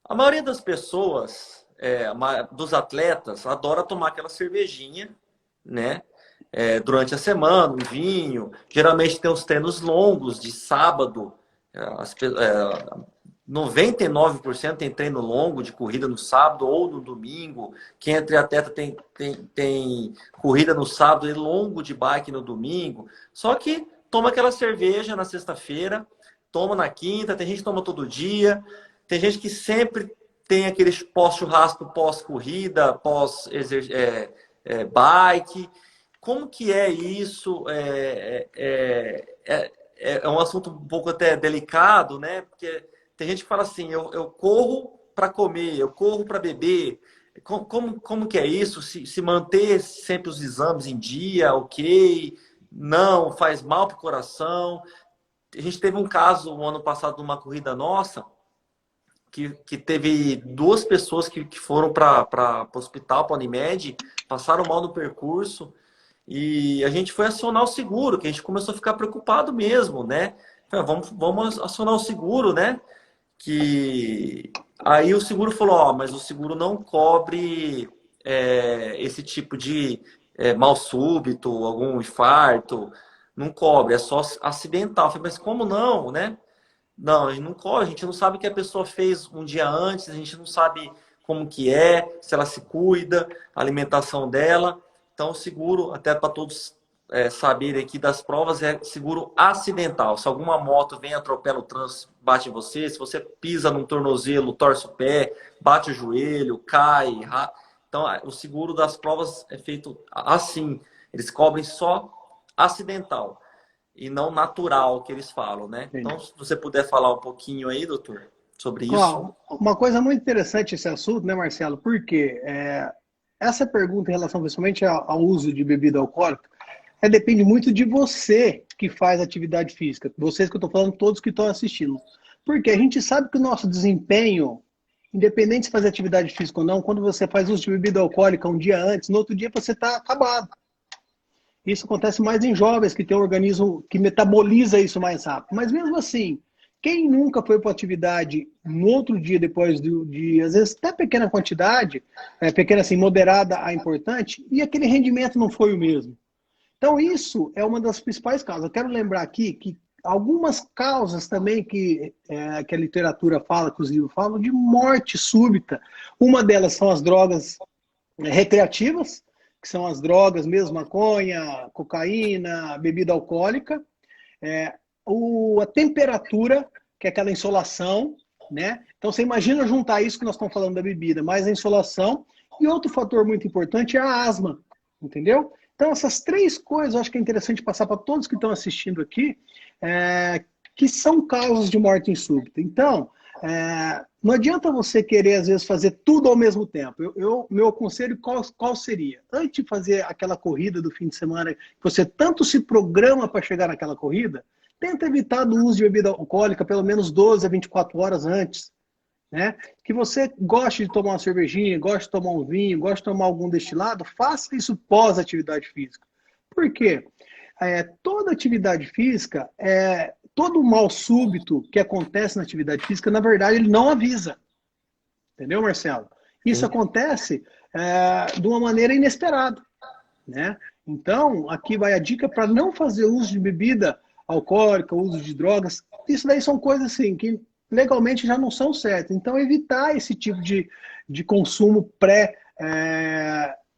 A maioria das pessoas, dos atletas, adora tomar aquela cervejinha, né? Durante a semana, um vinho. Geralmente tem os treinos longos de sábado. 99% tem treino longo de corrida no sábado ou no domingo. Quem é triatleta tem corrida no sábado e longo de bike no domingo. Só que toma aquela cerveja na sexta-feira, toma na quinta, tem gente que toma todo dia, tem gente que sempre tem aqueles pós-churrasco, pós-corrida, pós-bike. Como que é isso? É um assunto um pouco até delicado, né? Porque tem gente que fala assim, eu corro para comer, eu corro para beber. Como que é isso? Se manter sempre os exames em dia, ok? Não, faz mal para o coração. A gente teve um caso no ano passado numa corrida nossa, que teve duas pessoas que foram para o hospital, para a Unimed, passaram mal no percurso, e a gente foi acionar o seguro, que a gente começou a ficar preocupado mesmo, né? Vamos acionar o seguro, né? Que aí o seguro falou, ó, mas o seguro não cobre esse tipo de mal súbito, algum infarto, não cobre, é só acidental. Eu falei, mas como não, né? Não, a gente não corre, a gente não sabe o que a pessoa fez um dia antes, a gente não sabe como que é, se ela se cuida, a alimentação dela. Então, o seguro, até para todos saberem aqui das provas, é seguro acidental. Se alguma moto vem, atropela o trânsito, bate em você, se você pisa num tornozelo, torce o pé, bate o joelho, cai. Então, o seguro das provas é feito assim. Eles cobrem só acidental e não natural que eles falam, né? Então, Entendi. se você puder falar um pouquinho aí, doutor, sobre isso. Ó, uma coisa muito interessante esse assunto, né, Marcelo? Porque essa pergunta em relação principalmente ao uso de bebida alcoólica, depende muito de você que faz atividade física. Vocês que eu estou falando, todos que estão assistindo. Porque a gente sabe que o nosso desempenho, independente se fazer atividade física ou não, quando você faz uso de bebida alcoólica um dia antes, no outro dia você está acabado. Isso acontece mais em jovens que têm um organismo que metaboliza isso mais rápido. Mas mesmo assim, quem nunca foi para atividade no outro dia, depois de às vezes até pequena quantidade, pequena assim, moderada a importante, e aquele rendimento não foi o mesmo. Então isso é uma das principais causas. Eu quero lembrar aqui que algumas causas também que a literatura fala, que os livros falam, de morte súbita. Uma delas são as drogas recreativas, que são as drogas mesmo, maconha, cocaína, bebida alcoólica, a temperatura, que é aquela insolação, né? Então você imagina juntar isso que nós estamos falando da bebida, mais a insolação, e outro fator muito importante é a asma, entendeu? Então essas três coisas eu acho que é interessante passar para todos que estão assistindo aqui, que são causas de morte súbita. Então, não adianta você querer, às vezes, fazer tudo ao mesmo tempo. Meu conselho, qual seria? Antes de fazer aquela corrida do fim de semana, que você tanto se programa para chegar naquela corrida, tenta evitar o uso de bebida alcoólica pelo menos 12 a 24 horas antes. Né? Que você goste de tomar uma cervejinha, goste de tomar um vinho, goste de tomar algum destilado, faça isso pós-atividade física. Por quê? Toda atividade física, todo mal súbito que acontece na atividade física, na verdade, ele não avisa. Entendeu, Marcelo? Isso Sim. acontece de uma maneira inesperada. Né? Então, aqui vai a dica para não fazer uso de bebida alcoólica, uso de drogas. Isso daí são coisas assim que legalmente já não são certas. Então, evitar esse tipo de consumo pré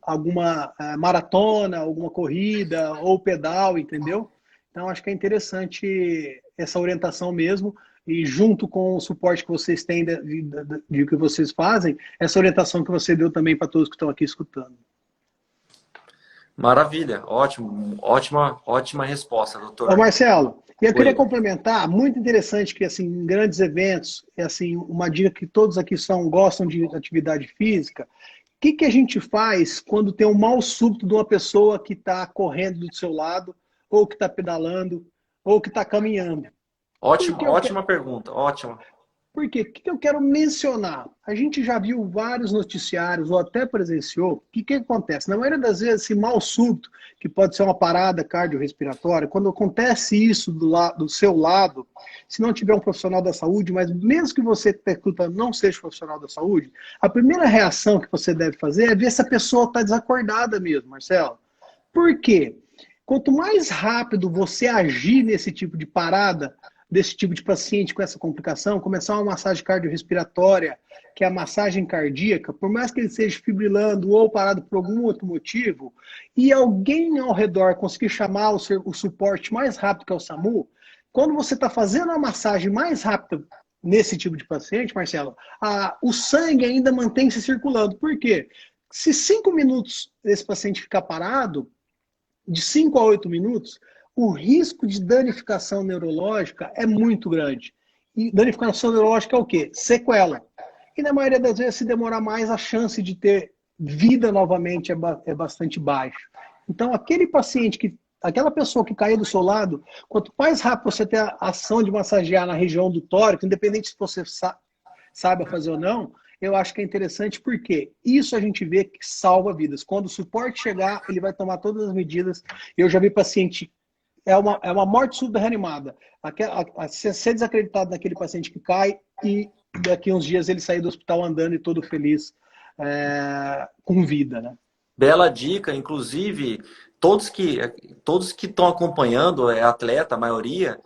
alguma maratona, alguma corrida ou pedal, entendeu? Então, acho que é interessante essa orientação mesmo. E junto com o suporte que vocês têm de que vocês fazem, essa orientação que você deu também para todos que estão aqui escutando. Maravilha, ótimo, ótima resposta, Ô doutor. Marcelo, eu queria Oi. complementar, muito interessante que assim, em grandes eventos, assim, uma dica que todos aqui gostam de atividade física, o que a gente faz quando tem um mal súbito de uma pessoa que está correndo do seu lado, ou que está pedalando, ou que está caminhando? Porque eu, Ótima pergunta, ótima. Por quê? O que eu quero mencionar? A gente já viu vários noticiários, ou até presenciou, o que acontece? Na maioria das vezes, esse mal súbito, que pode ser uma parada cardiorrespiratória, quando acontece isso do seu lado, se não tiver um profissional da saúde, mas mesmo que você que está escutando não seja profissional da saúde, a primeira reação que você deve fazer é ver se a pessoa está desacordada mesmo, Marcelo. Por quê? Quanto mais rápido você agir nesse tipo de parada, desse tipo de paciente com essa complicação, começar uma massagem cardiorrespiratória, que é a massagem cardíaca, por mais que ele esteja fibrilando ou parado por algum outro motivo, e alguém ao redor conseguir chamar o suporte mais rápido, que é o SAMU, quando você está fazendo a massagem mais rápida nesse tipo de paciente, Marcelo, o sangue ainda mantém-se circulando. Por quê? Se 5 minutos esse paciente ficar parado, de 5 a 8 minutos, o risco de danificação neurológica é muito grande. E danificação neurológica é o quê? Sequela. E na maioria das vezes, se demorar mais, a chance de ter vida novamente é bastante baixa. Então, aquele paciente que aquela pessoa que cair do seu lado, quanto mais rápido você ter a ação de massagear na região do tórax, independente se você sabe fazer ou não, eu acho que é interessante porque isso a gente vê que salva vidas. Quando o suporte chegar, ele vai tomar todas as medidas. Eu já vi paciente, é uma morte súbita reanimada. Ser desacreditado naquele paciente que cai e daqui uns dias ele sair do hospital andando e todo feliz, com vida, né? Bela dica, inclusive, todos que estão acompanhando, atleta, a maioria,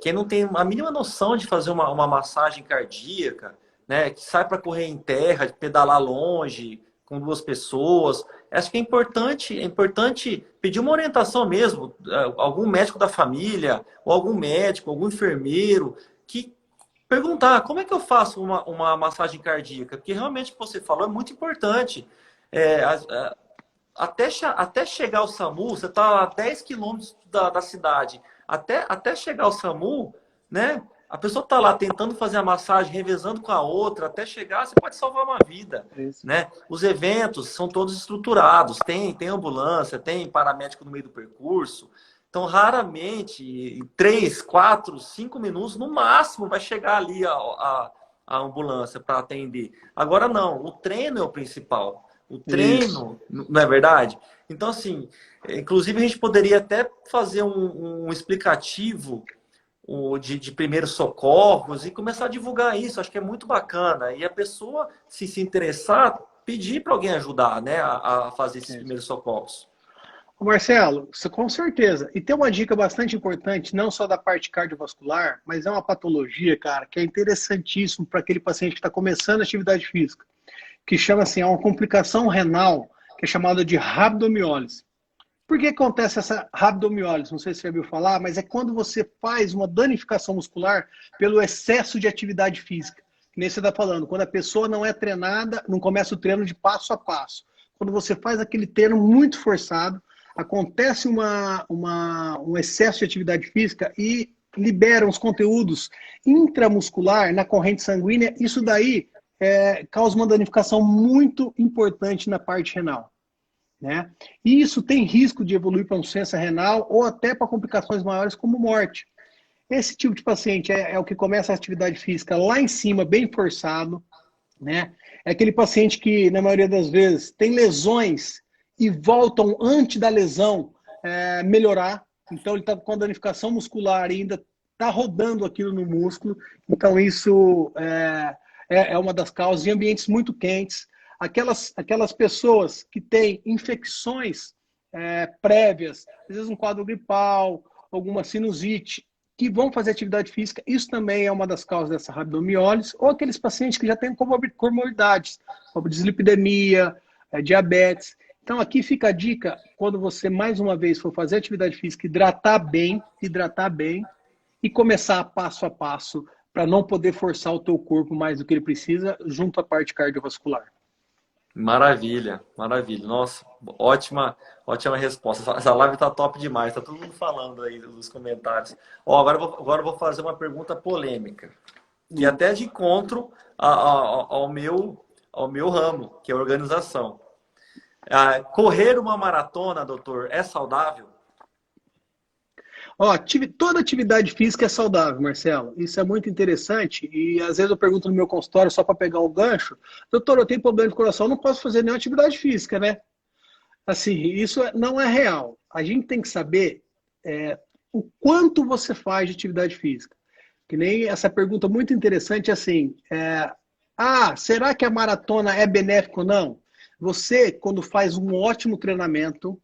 quem não tem a mínima noção de fazer uma massagem cardíaca, né, que sai para correr em terra, de pedalar longe, com duas pessoas, acho que é importante pedir uma orientação mesmo, algum médico da família, ou algum médico, algum enfermeiro, que perguntar como é que eu faço uma massagem cardíaca, porque realmente o que você falou é muito importante. É, até chegar ao SAMU, você está a 10 quilômetros da cidade. Até chegar ao SAMU, né? A pessoa está lá tentando fazer a massagem, revezando com a outra, até chegar, você pode salvar uma vida. Isso. Né? Os eventos são todos estruturados, tem ambulância, tem paramédico no meio do percurso. Então, raramente, em 3, 4, 5 minutos, no máximo, vai chegar ali a ambulância para atender. Agora, não, o treino é o principal. O treino, não é verdade? Então, assim, inclusive a gente poderia até fazer um explicativo de primeiros socorros e começar a divulgar isso. Acho que é muito bacana. E a pessoa, se interessar, pedir para alguém ajudar, né, a fazer esses primeiros socorros. Marcelo, com certeza. E tem uma dica bastante importante, não só da parte cardiovascular, mas é uma patologia, cara, que é interessantíssimo para aquele paciente que está começando a atividade física, que chama assim, é uma complicação renal, que é chamada de rabdomiólise. Por que acontece essa rabdomiólise? Não sei se você já ouviu falar, mas é quando você faz uma danificação muscular pelo excesso de atividade física. Que nem você está falando, quando a pessoa não é treinada, não começa o treino de passo a passo. Quando você faz aquele treino muito forçado, acontece um excesso de atividade física e libera os conteúdos intramuscular na corrente sanguínea. Isso daí causa uma danificação muito importante na parte renal. Né? E isso tem risco de evoluir para insuficiência renal ou até para complicações maiores como morte. Esse tipo de paciente é o que começa a atividade física lá em cima, bem forçado, né? É aquele paciente que, na maioria das vezes, tem lesões e voltam antes da lesão melhorar. Então, ele está com a danificação muscular e ainda está rodando aquilo no músculo. Então, isso é uma das causas. Em ambientes muito quentes, aquelas pessoas que têm infecções prévias, às vezes um quadro gripal, alguma sinusite, que vão fazer atividade física, isso também é uma das causas dessa rabdomiólise, ou aqueles pacientes que já têm comorbidades, como dislipidemia, diabetes. Então aqui fica a dica, quando você mais uma vez for fazer atividade física, hidratar bem, e começar passo a passo, para não poder forçar o teu corpo mais do que ele precisa, junto à parte cardiovascular. Maravilha, maravilha. Nossa, ótima resposta. Essa live tá top demais, tá todo mundo falando aí nos comentários. Ó, agora eu vou fazer uma pergunta polêmica, que até de encontro ao meu ramo, que é a organização. Correr uma maratona, doutor, é saudável? Ó, toda atividade física é saudável, Marcelo. Isso é muito interessante. E às vezes eu pergunto no meu consultório só para pegar o gancho: doutor, eu tenho problema de coração, não posso fazer nenhuma atividade física, né? Assim, isso não é real. A gente tem que saber o quanto você faz de atividade física. Que nem essa pergunta muito interessante, assim, será que a maratona é benéfica ou não? Você, quando faz um ótimo treinamento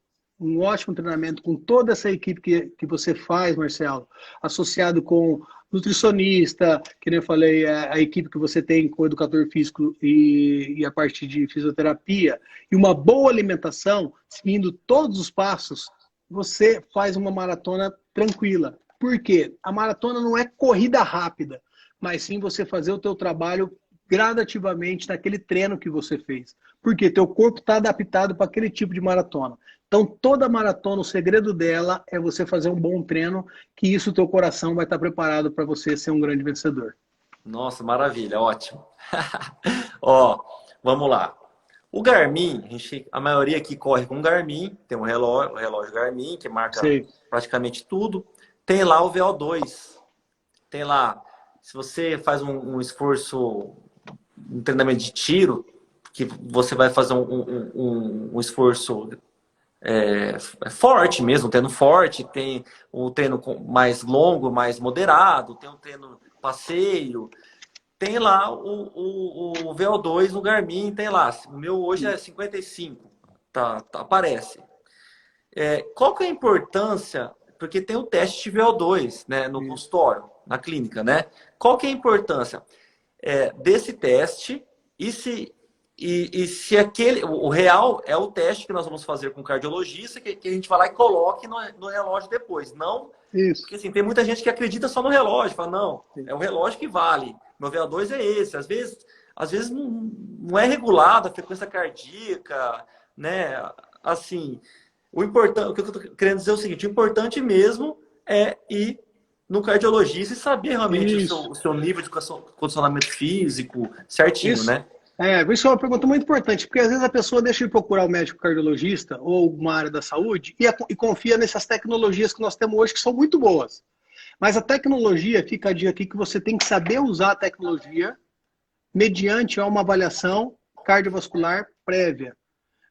com toda essa equipe que você faz, Marcelo, associado com nutricionista, que nem eu falei, a equipe que você tem com o educador físico e a parte de fisioterapia, e uma boa alimentação, seguindo todos os passos, você faz uma maratona tranquila. Por quê? A maratona não é corrida rápida, mas sim você fazer o teu trabalho gradativamente naquele treino que você fez. Porque teu corpo está adaptado para aquele tipo de maratona. Então, toda maratona, o segredo dela é você fazer um bom treino, que isso o teu coração vai estar preparado para você ser um grande vencedor. Nossa, maravilha, ótimo. Ó, vamos lá. O Garmin, a maioria aqui corre com Garmin, tem o relógio Garmin, que marca Sei. praticamente tudo. Tem lá o VO2. Tem lá, se você faz um esforço, um treinamento de tiro, que você vai fazer um esforço forte mesmo, um treino forte, tem um treino mais longo, mais moderado, tem um treino passeio, tem lá o VO2 no Garmin, tem lá. O meu hoje é 55, aparece. Qual que é a importância? Porque tem o teste de VO2, né, no consultório, na clínica, né? Qual que é a importância desse teste e se aquele, o real é o teste que nós vamos fazer com o cardiologista, que a gente vai lá e coloque no relógio depois. Não, Isso. porque assim, tem muita gente que acredita só no relógio, fala, não, é o relógio que vale, meu VO2 é esse. Às vezes não é regulado a frequência cardíaca, né? Assim, o que eu estou querendo dizer é o seguinte, o importante mesmo é ir no cardiologista e saber realmente Isso. o seu nível de condicionamento físico certinho, Isso. né? Isso é uma pergunta muito importante, porque às vezes a pessoa deixa de procurar o médico cardiologista ou uma área da saúde e confia nessas tecnologias que nós temos hoje, que são muito boas. Mas a tecnologia, fica a dica aqui que você tem que saber usar a tecnologia mediante a uma avaliação cardiovascular prévia,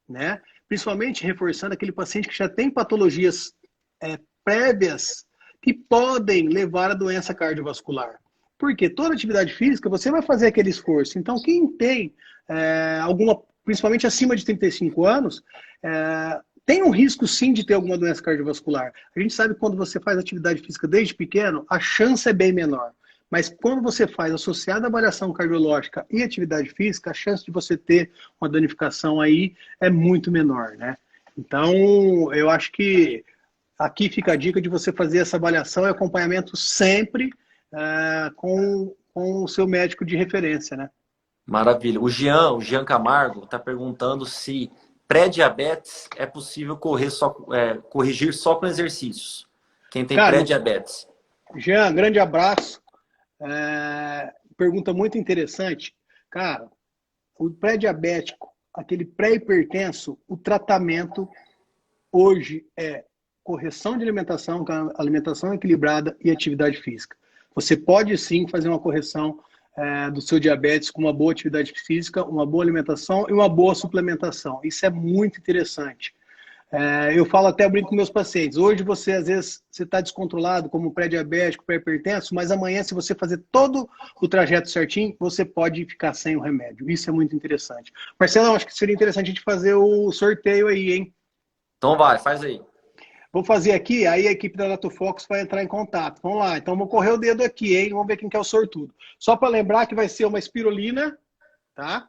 né? Principalmente reforçando aquele paciente que já tem patologias prévias que podem levar à doença cardiovascular. Porque toda atividade física, você vai fazer aquele esforço. Então, quem tem alguma, principalmente acima de 35 anos, tem um risco sim de ter alguma doença cardiovascular. A gente sabe que quando você faz atividade física desde pequeno, a chance é bem menor. Mas quando você faz associada a avaliação cardiológica e atividade física, a chance de você ter uma danificação aí é muito menor, né? Então, eu acho que aqui fica a dica de você fazer essa avaliação e acompanhamento sempre com o seu médico de referência, né? Maravilha. O Jean Camargo está perguntando se pré-diabetes é possível corrigir só com exercícios. Quem tem Cara, pré-diabetes. Jean, grande abraço. Pergunta muito interessante. Cara, o pré-diabético, aquele pré-hipertenso, o tratamento hoje é correção de alimentação, alimentação equilibrada e atividade física. Você pode sim fazer uma correção do seu diabetes com uma boa atividade física, uma boa alimentação e uma boa suplementação. Isso é muito interessante. Eu falo até, eu brinco com meus pacientes. Hoje você, às vezes, você está descontrolado como pré-diabético, pré-hipertenso, mas amanhã, se você fazer todo o trajeto certinho, você pode ficar sem o remédio. Isso é muito interessante. Marcelo, acho que seria interessante a gente fazer o sorteio aí, hein? Então vai, faz aí. Vou fazer aqui, aí a equipe da Datofox vai entrar em contato. Vamos lá, então vou correr o dedo aqui, hein? Vamos ver quem que é o sortudo. Só para lembrar que vai ser uma espirulina, tá?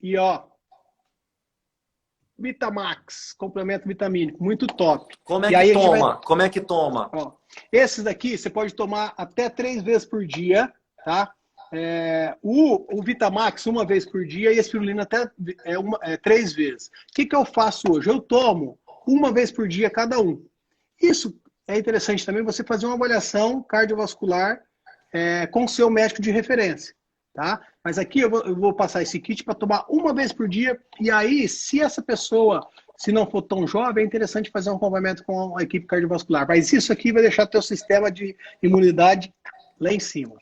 E ó, Vitamax, complemento vitamínico, muito top. Como é E que aí a gente vai, toma? Como é que toma? ó, esses daqui você pode tomar até 3 vezes por dia, tá? O Vitamax uma vez por dia e a espirulina até 3 vezes. O que eu faço hoje? Eu tomo uma vez por dia cada um. Isso é interessante também você fazer uma avaliação cardiovascular com o seu médico de referência, tá? Mas aqui eu vou passar esse kit para tomar uma vez por dia e aí, se essa pessoa, se não for tão jovem, é interessante fazer um acompanhamento com a equipe cardiovascular. Mas isso aqui vai deixar teu sistema de imunidade lá em cima.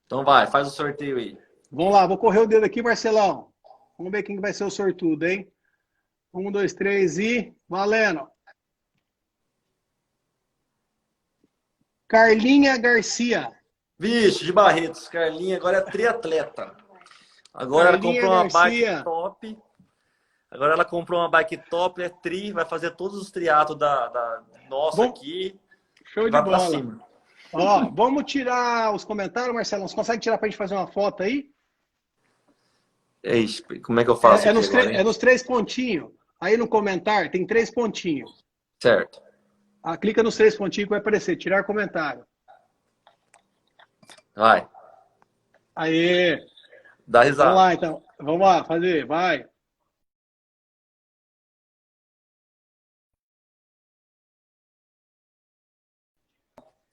Então vai, faz o sorteio aí. Vamos lá, vou correr o dedo aqui, Marcelão. Vamos ver quem vai ser o sortudo, hein? 1, 2, 3 e... valendo! Carlinha Garcia. Vixe, de Barretos, Carlinha agora é triatleta. Agora ela Carlinha comprou uma bike Garcia. top. Agora ela comprou uma bike top, vai fazer todos os triatlos da nossa Bom, aqui show e de vai pra bola. cima. Ó, vamos tirar os comentários, Marcelo. Você consegue tirar pra gente fazer uma foto aí? Ixi, como é que eu faço aqui agora, hein? Nos 3 pontinhos. Aí no comentário tem 3 pontinhos. Certo. Clica nos 3 pontinhos que vai aparecer. Tirar comentário. Vai. Aê! Dá Vamos risada. lá, então. Vamos lá, fazer. Vai.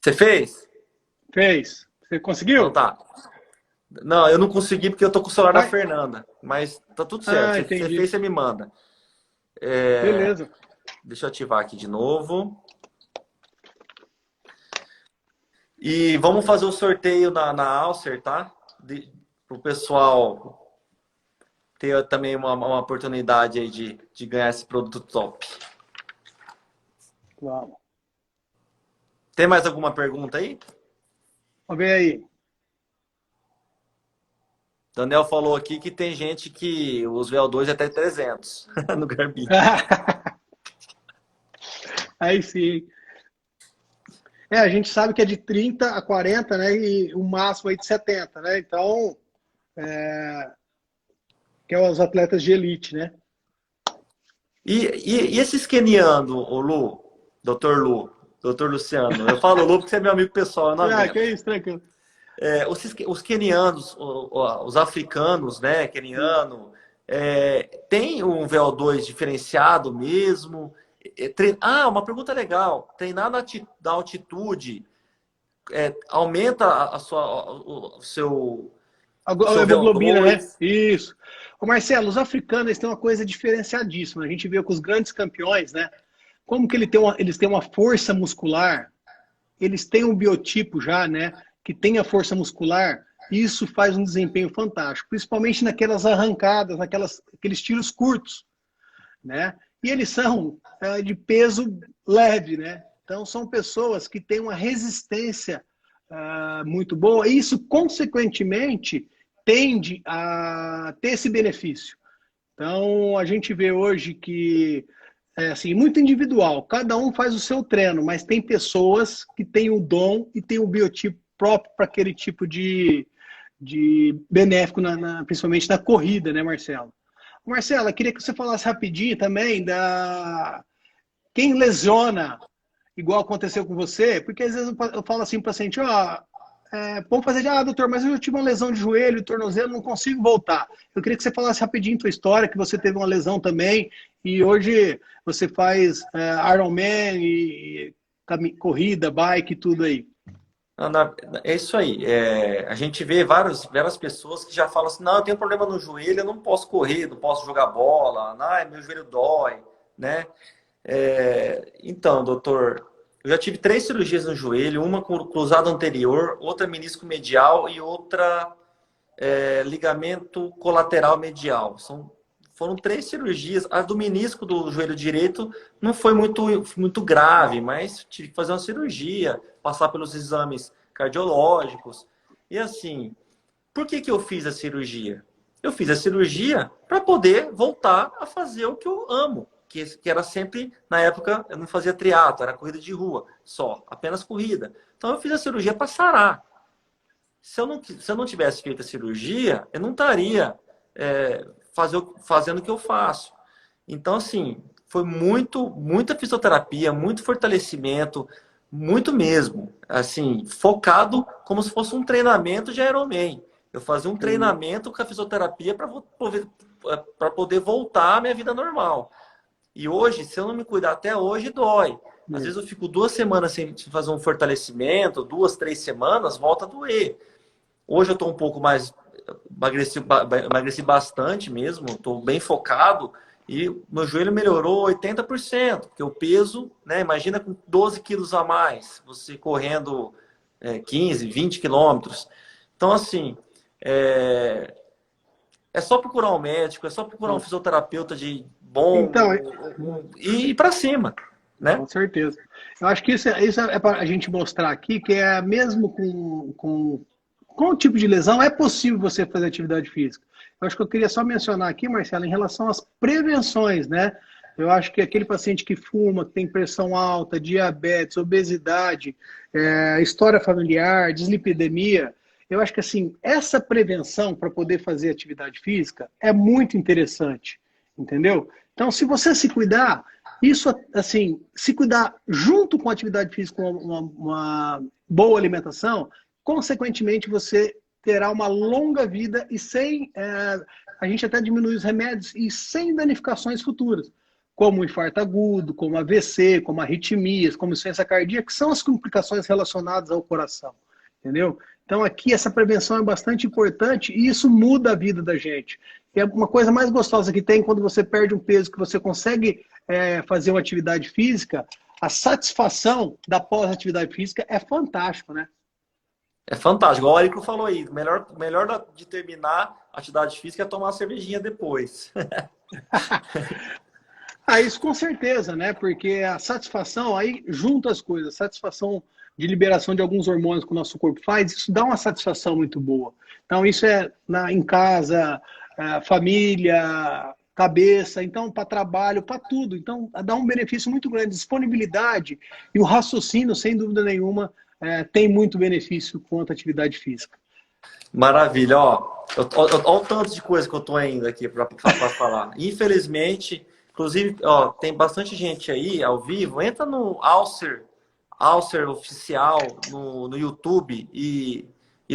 Você fez? Fez. Você Então conseguiu? tá. Não, eu não consegui porque eu tô com o celular da Mas, Fernanda. Mas tá tudo certo. Você entendi. fez, você me manda. É, Beleza. deixa eu ativar aqui de novo. E vamos fazer o sorteio na Alcer, tá? Para o pessoal ter também uma oportunidade aí de ganhar esse produto top. Vamos. Tem mais alguma pergunta aí? Vamos ver aí. Daniel falou aqui que tem gente que os VO2 é até 300 no Garmin. Aí sim. A gente sabe que é de 30 a 40, né? E o máximo aí de 70, né? Então, que é os atletas de elite, né? E esses kenianos, o Lu, doutor Luciano, eu falo Lu porque você é meu amigo pessoal, eu não Que aguento. isso, tranquilo. Os quenianos, os africanos, né, queniano, tem um VO2 diferenciado mesmo? Uma pergunta legal. Treinar na altitude aumenta o A seu hemoglobina, né? VO2? Isso. Ô Marcelo, os africanos eles têm uma coisa diferenciadíssima. A gente vê com os grandes campeões, né? Como que eles têm uma força muscular, eles têm um biotipo já, né? Que tem a força muscular, e isso faz um desempenho fantástico, principalmente naquelas arrancadas, aqueles tiros curtos, né? E eles são de peso leve, né? Então são pessoas que têm uma resistência muito boa, e isso, consequentemente, tende a ter esse benefício. Então, a gente vê hoje que é assim, muito individual, cada um faz o seu treino, mas tem pessoas que têm o dom e têm o biotipo próprio para aquele tipo de benéfico, principalmente na corrida, né, Marcelo? Marcelo, eu queria que você falasse rapidinho também da quem lesiona igual aconteceu com você, porque às vezes eu falo assim para o paciente, vamos fazer doutor, mas eu tive uma lesão de joelho, tornozelo, não consigo voltar. Eu queria que você falasse rapidinho a tua história, que você teve uma lesão também, e hoje você faz Ironman e corrida, bike, tudo aí. É isso aí. A gente vê várias pessoas que já falam assim, não, eu tenho problema no joelho, eu não posso correr, não posso jogar bola, meu joelho dói, né? Então, doutor, eu já tive 3 cirurgias no joelho, uma com cruzado anterior, outra menisco medial e outra ligamento colateral medial. Foram 3 cirurgias. A do menisco do joelho direito não foi muito grave, mas tive que fazer uma cirurgia, passar pelos exames cardiológicos. E assim, por que eu fiz a cirurgia? Eu fiz a cirurgia para poder voltar a fazer o que eu amo, que era sempre, na época, eu não fazia triatlo, era corrida de rua, só, apenas corrida. Então eu fiz a cirurgia para sarar. Se eu não tivesse feito a cirurgia, eu não estaria fazendo o que eu faço. Então, assim, foi muita fisioterapia, muito fortalecimento, muito mesmo. Assim, focado como se fosse um treinamento de Ironman. Eu fazia um Entendi. treinamento com a fisioterapia para poder voltar à minha vida normal. E hoje, se eu não me cuidar até hoje, dói. Às vezes eu fico 2 semanas sem fazer um fortalecimento, 2, 3 semanas, volta a doer. Hoje eu estou um pouco mais, emagreci bastante mesmo, estou bem focado e meu joelho melhorou 80%, porque o peso, né? Imagina com 12 quilos a mais, você correndo 15, 20 quilômetros. Então, assim, é, é só procurar um médico, é só procurar um fisioterapeuta de Então, bom e ir para cima, né? com certeza. Eu acho que isso é para a gente mostrar aqui que mesmo com o tipo de lesão, é possível você fazer atividade física. Eu acho que eu queria só mencionar aqui, Marcelo, em relação às prevenções, né? Eu acho que aquele paciente que fuma, que tem pressão alta, diabetes, obesidade, história familiar, dislipidemia, eu acho que assim, essa prevenção para poder fazer atividade física é muito interessante, entendeu? Então, se você se cuidar, isso, assim, se cuidar junto com a atividade física, com uma boa alimentação, consequentemente você terá uma longa vida e sem, a gente até diminui os remédios e sem danificações futuras, como infarto agudo, como AVC, como arritmias, como insuficiência cardíaca, que são as complicações relacionadas ao coração, entendeu? Então aqui essa prevenção é bastante importante e isso muda a vida da gente. E é uma coisa mais gostosa que tem quando você perde um peso, que você consegue fazer uma atividade física, a satisfação da pós-atividade física é fantástico, né? É fantástico. Igual o Érico falou aí, melhor de terminar a atividade física é tomar uma cervejinha depois. Ah, isso com certeza, né? Porque a satisfação, aí junta as coisas, satisfação de liberação de alguns hormônios que o nosso corpo faz, isso dá uma satisfação muito boa. Então, isso é em casa, família, cabeça, então, para trabalho, para tudo. Então, dá um benefício muito grande. Disponibilidade e o raciocínio, sem dúvida nenhuma, tem muito benefício quanto à atividade física. Maravilha, ó. Olha o tanto de coisa que eu tô ainda aqui para falar. Infelizmente, inclusive, ó, tem bastante gente aí ao vivo. Entra no Alcer Oficial no YouTube e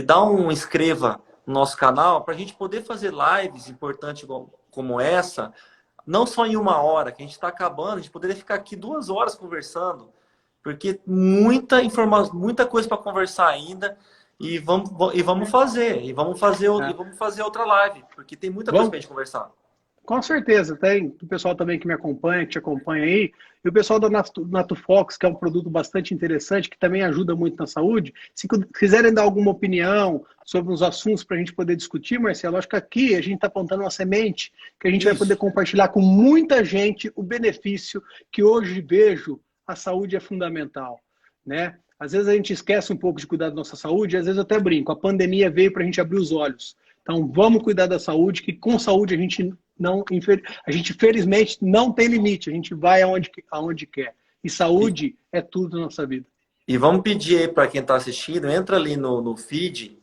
dá um inscreva no nosso canal para a gente poder fazer lives importantes como essa, não só em 1 hora, que a gente está acabando, a gente poderia ficar aqui 2 horas conversando, porque muita informação, muita coisa para conversar ainda. E vamos fazer outra live, porque tem muita coisa para a gente conversar. Com certeza, tem o pessoal também que me acompanha, que te acompanha aí, e o pessoal da Natufox, que é um produto bastante interessante, que também ajuda muito na saúde. Se quiserem dar alguma opinião sobre os assuntos para a gente poder discutir, Marcelo, acho que aqui a gente está apontando uma semente que a gente vai poder compartilhar com muita gente o benefício que hoje vejo a saúde é fundamental, né? Às vezes a gente esquece um pouco de cuidar da nossa saúde, às vezes eu até brinco, a pandemia veio para a gente abrir os olhos. Então vamos cuidar da saúde, que com saúde a gente felizmente não tem limite, a gente vai aonde quer. E saúde é tudo na nossa vida. E vamos pedir aí para quem está assistindo, entra ali no feed,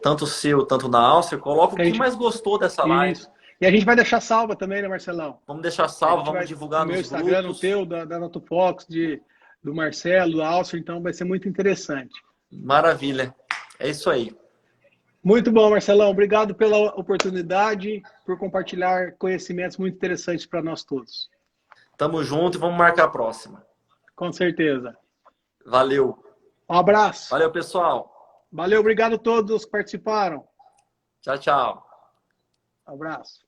tanto o seu, tanto na Alcer, coloca o que mais gostou dessa live. E a gente vai deixar salva também, né, Marcelão? Vamos deixar salva, vamos divulgar no nos meu Instagram, grupos. no teu, da Natufox, do Marcelo, do Alcer, então vai ser muito interessante. Maravilha. É isso aí. Muito bom, Marcelão. Obrigado pela oportunidade, por compartilhar conhecimentos muito interessantes para nós todos. Tamo junto e vamos marcar a próxima. Com certeza. Valeu. Um abraço. Valeu, pessoal. Valeu, obrigado a todos que participaram. Tchau, tchau. Um abraço.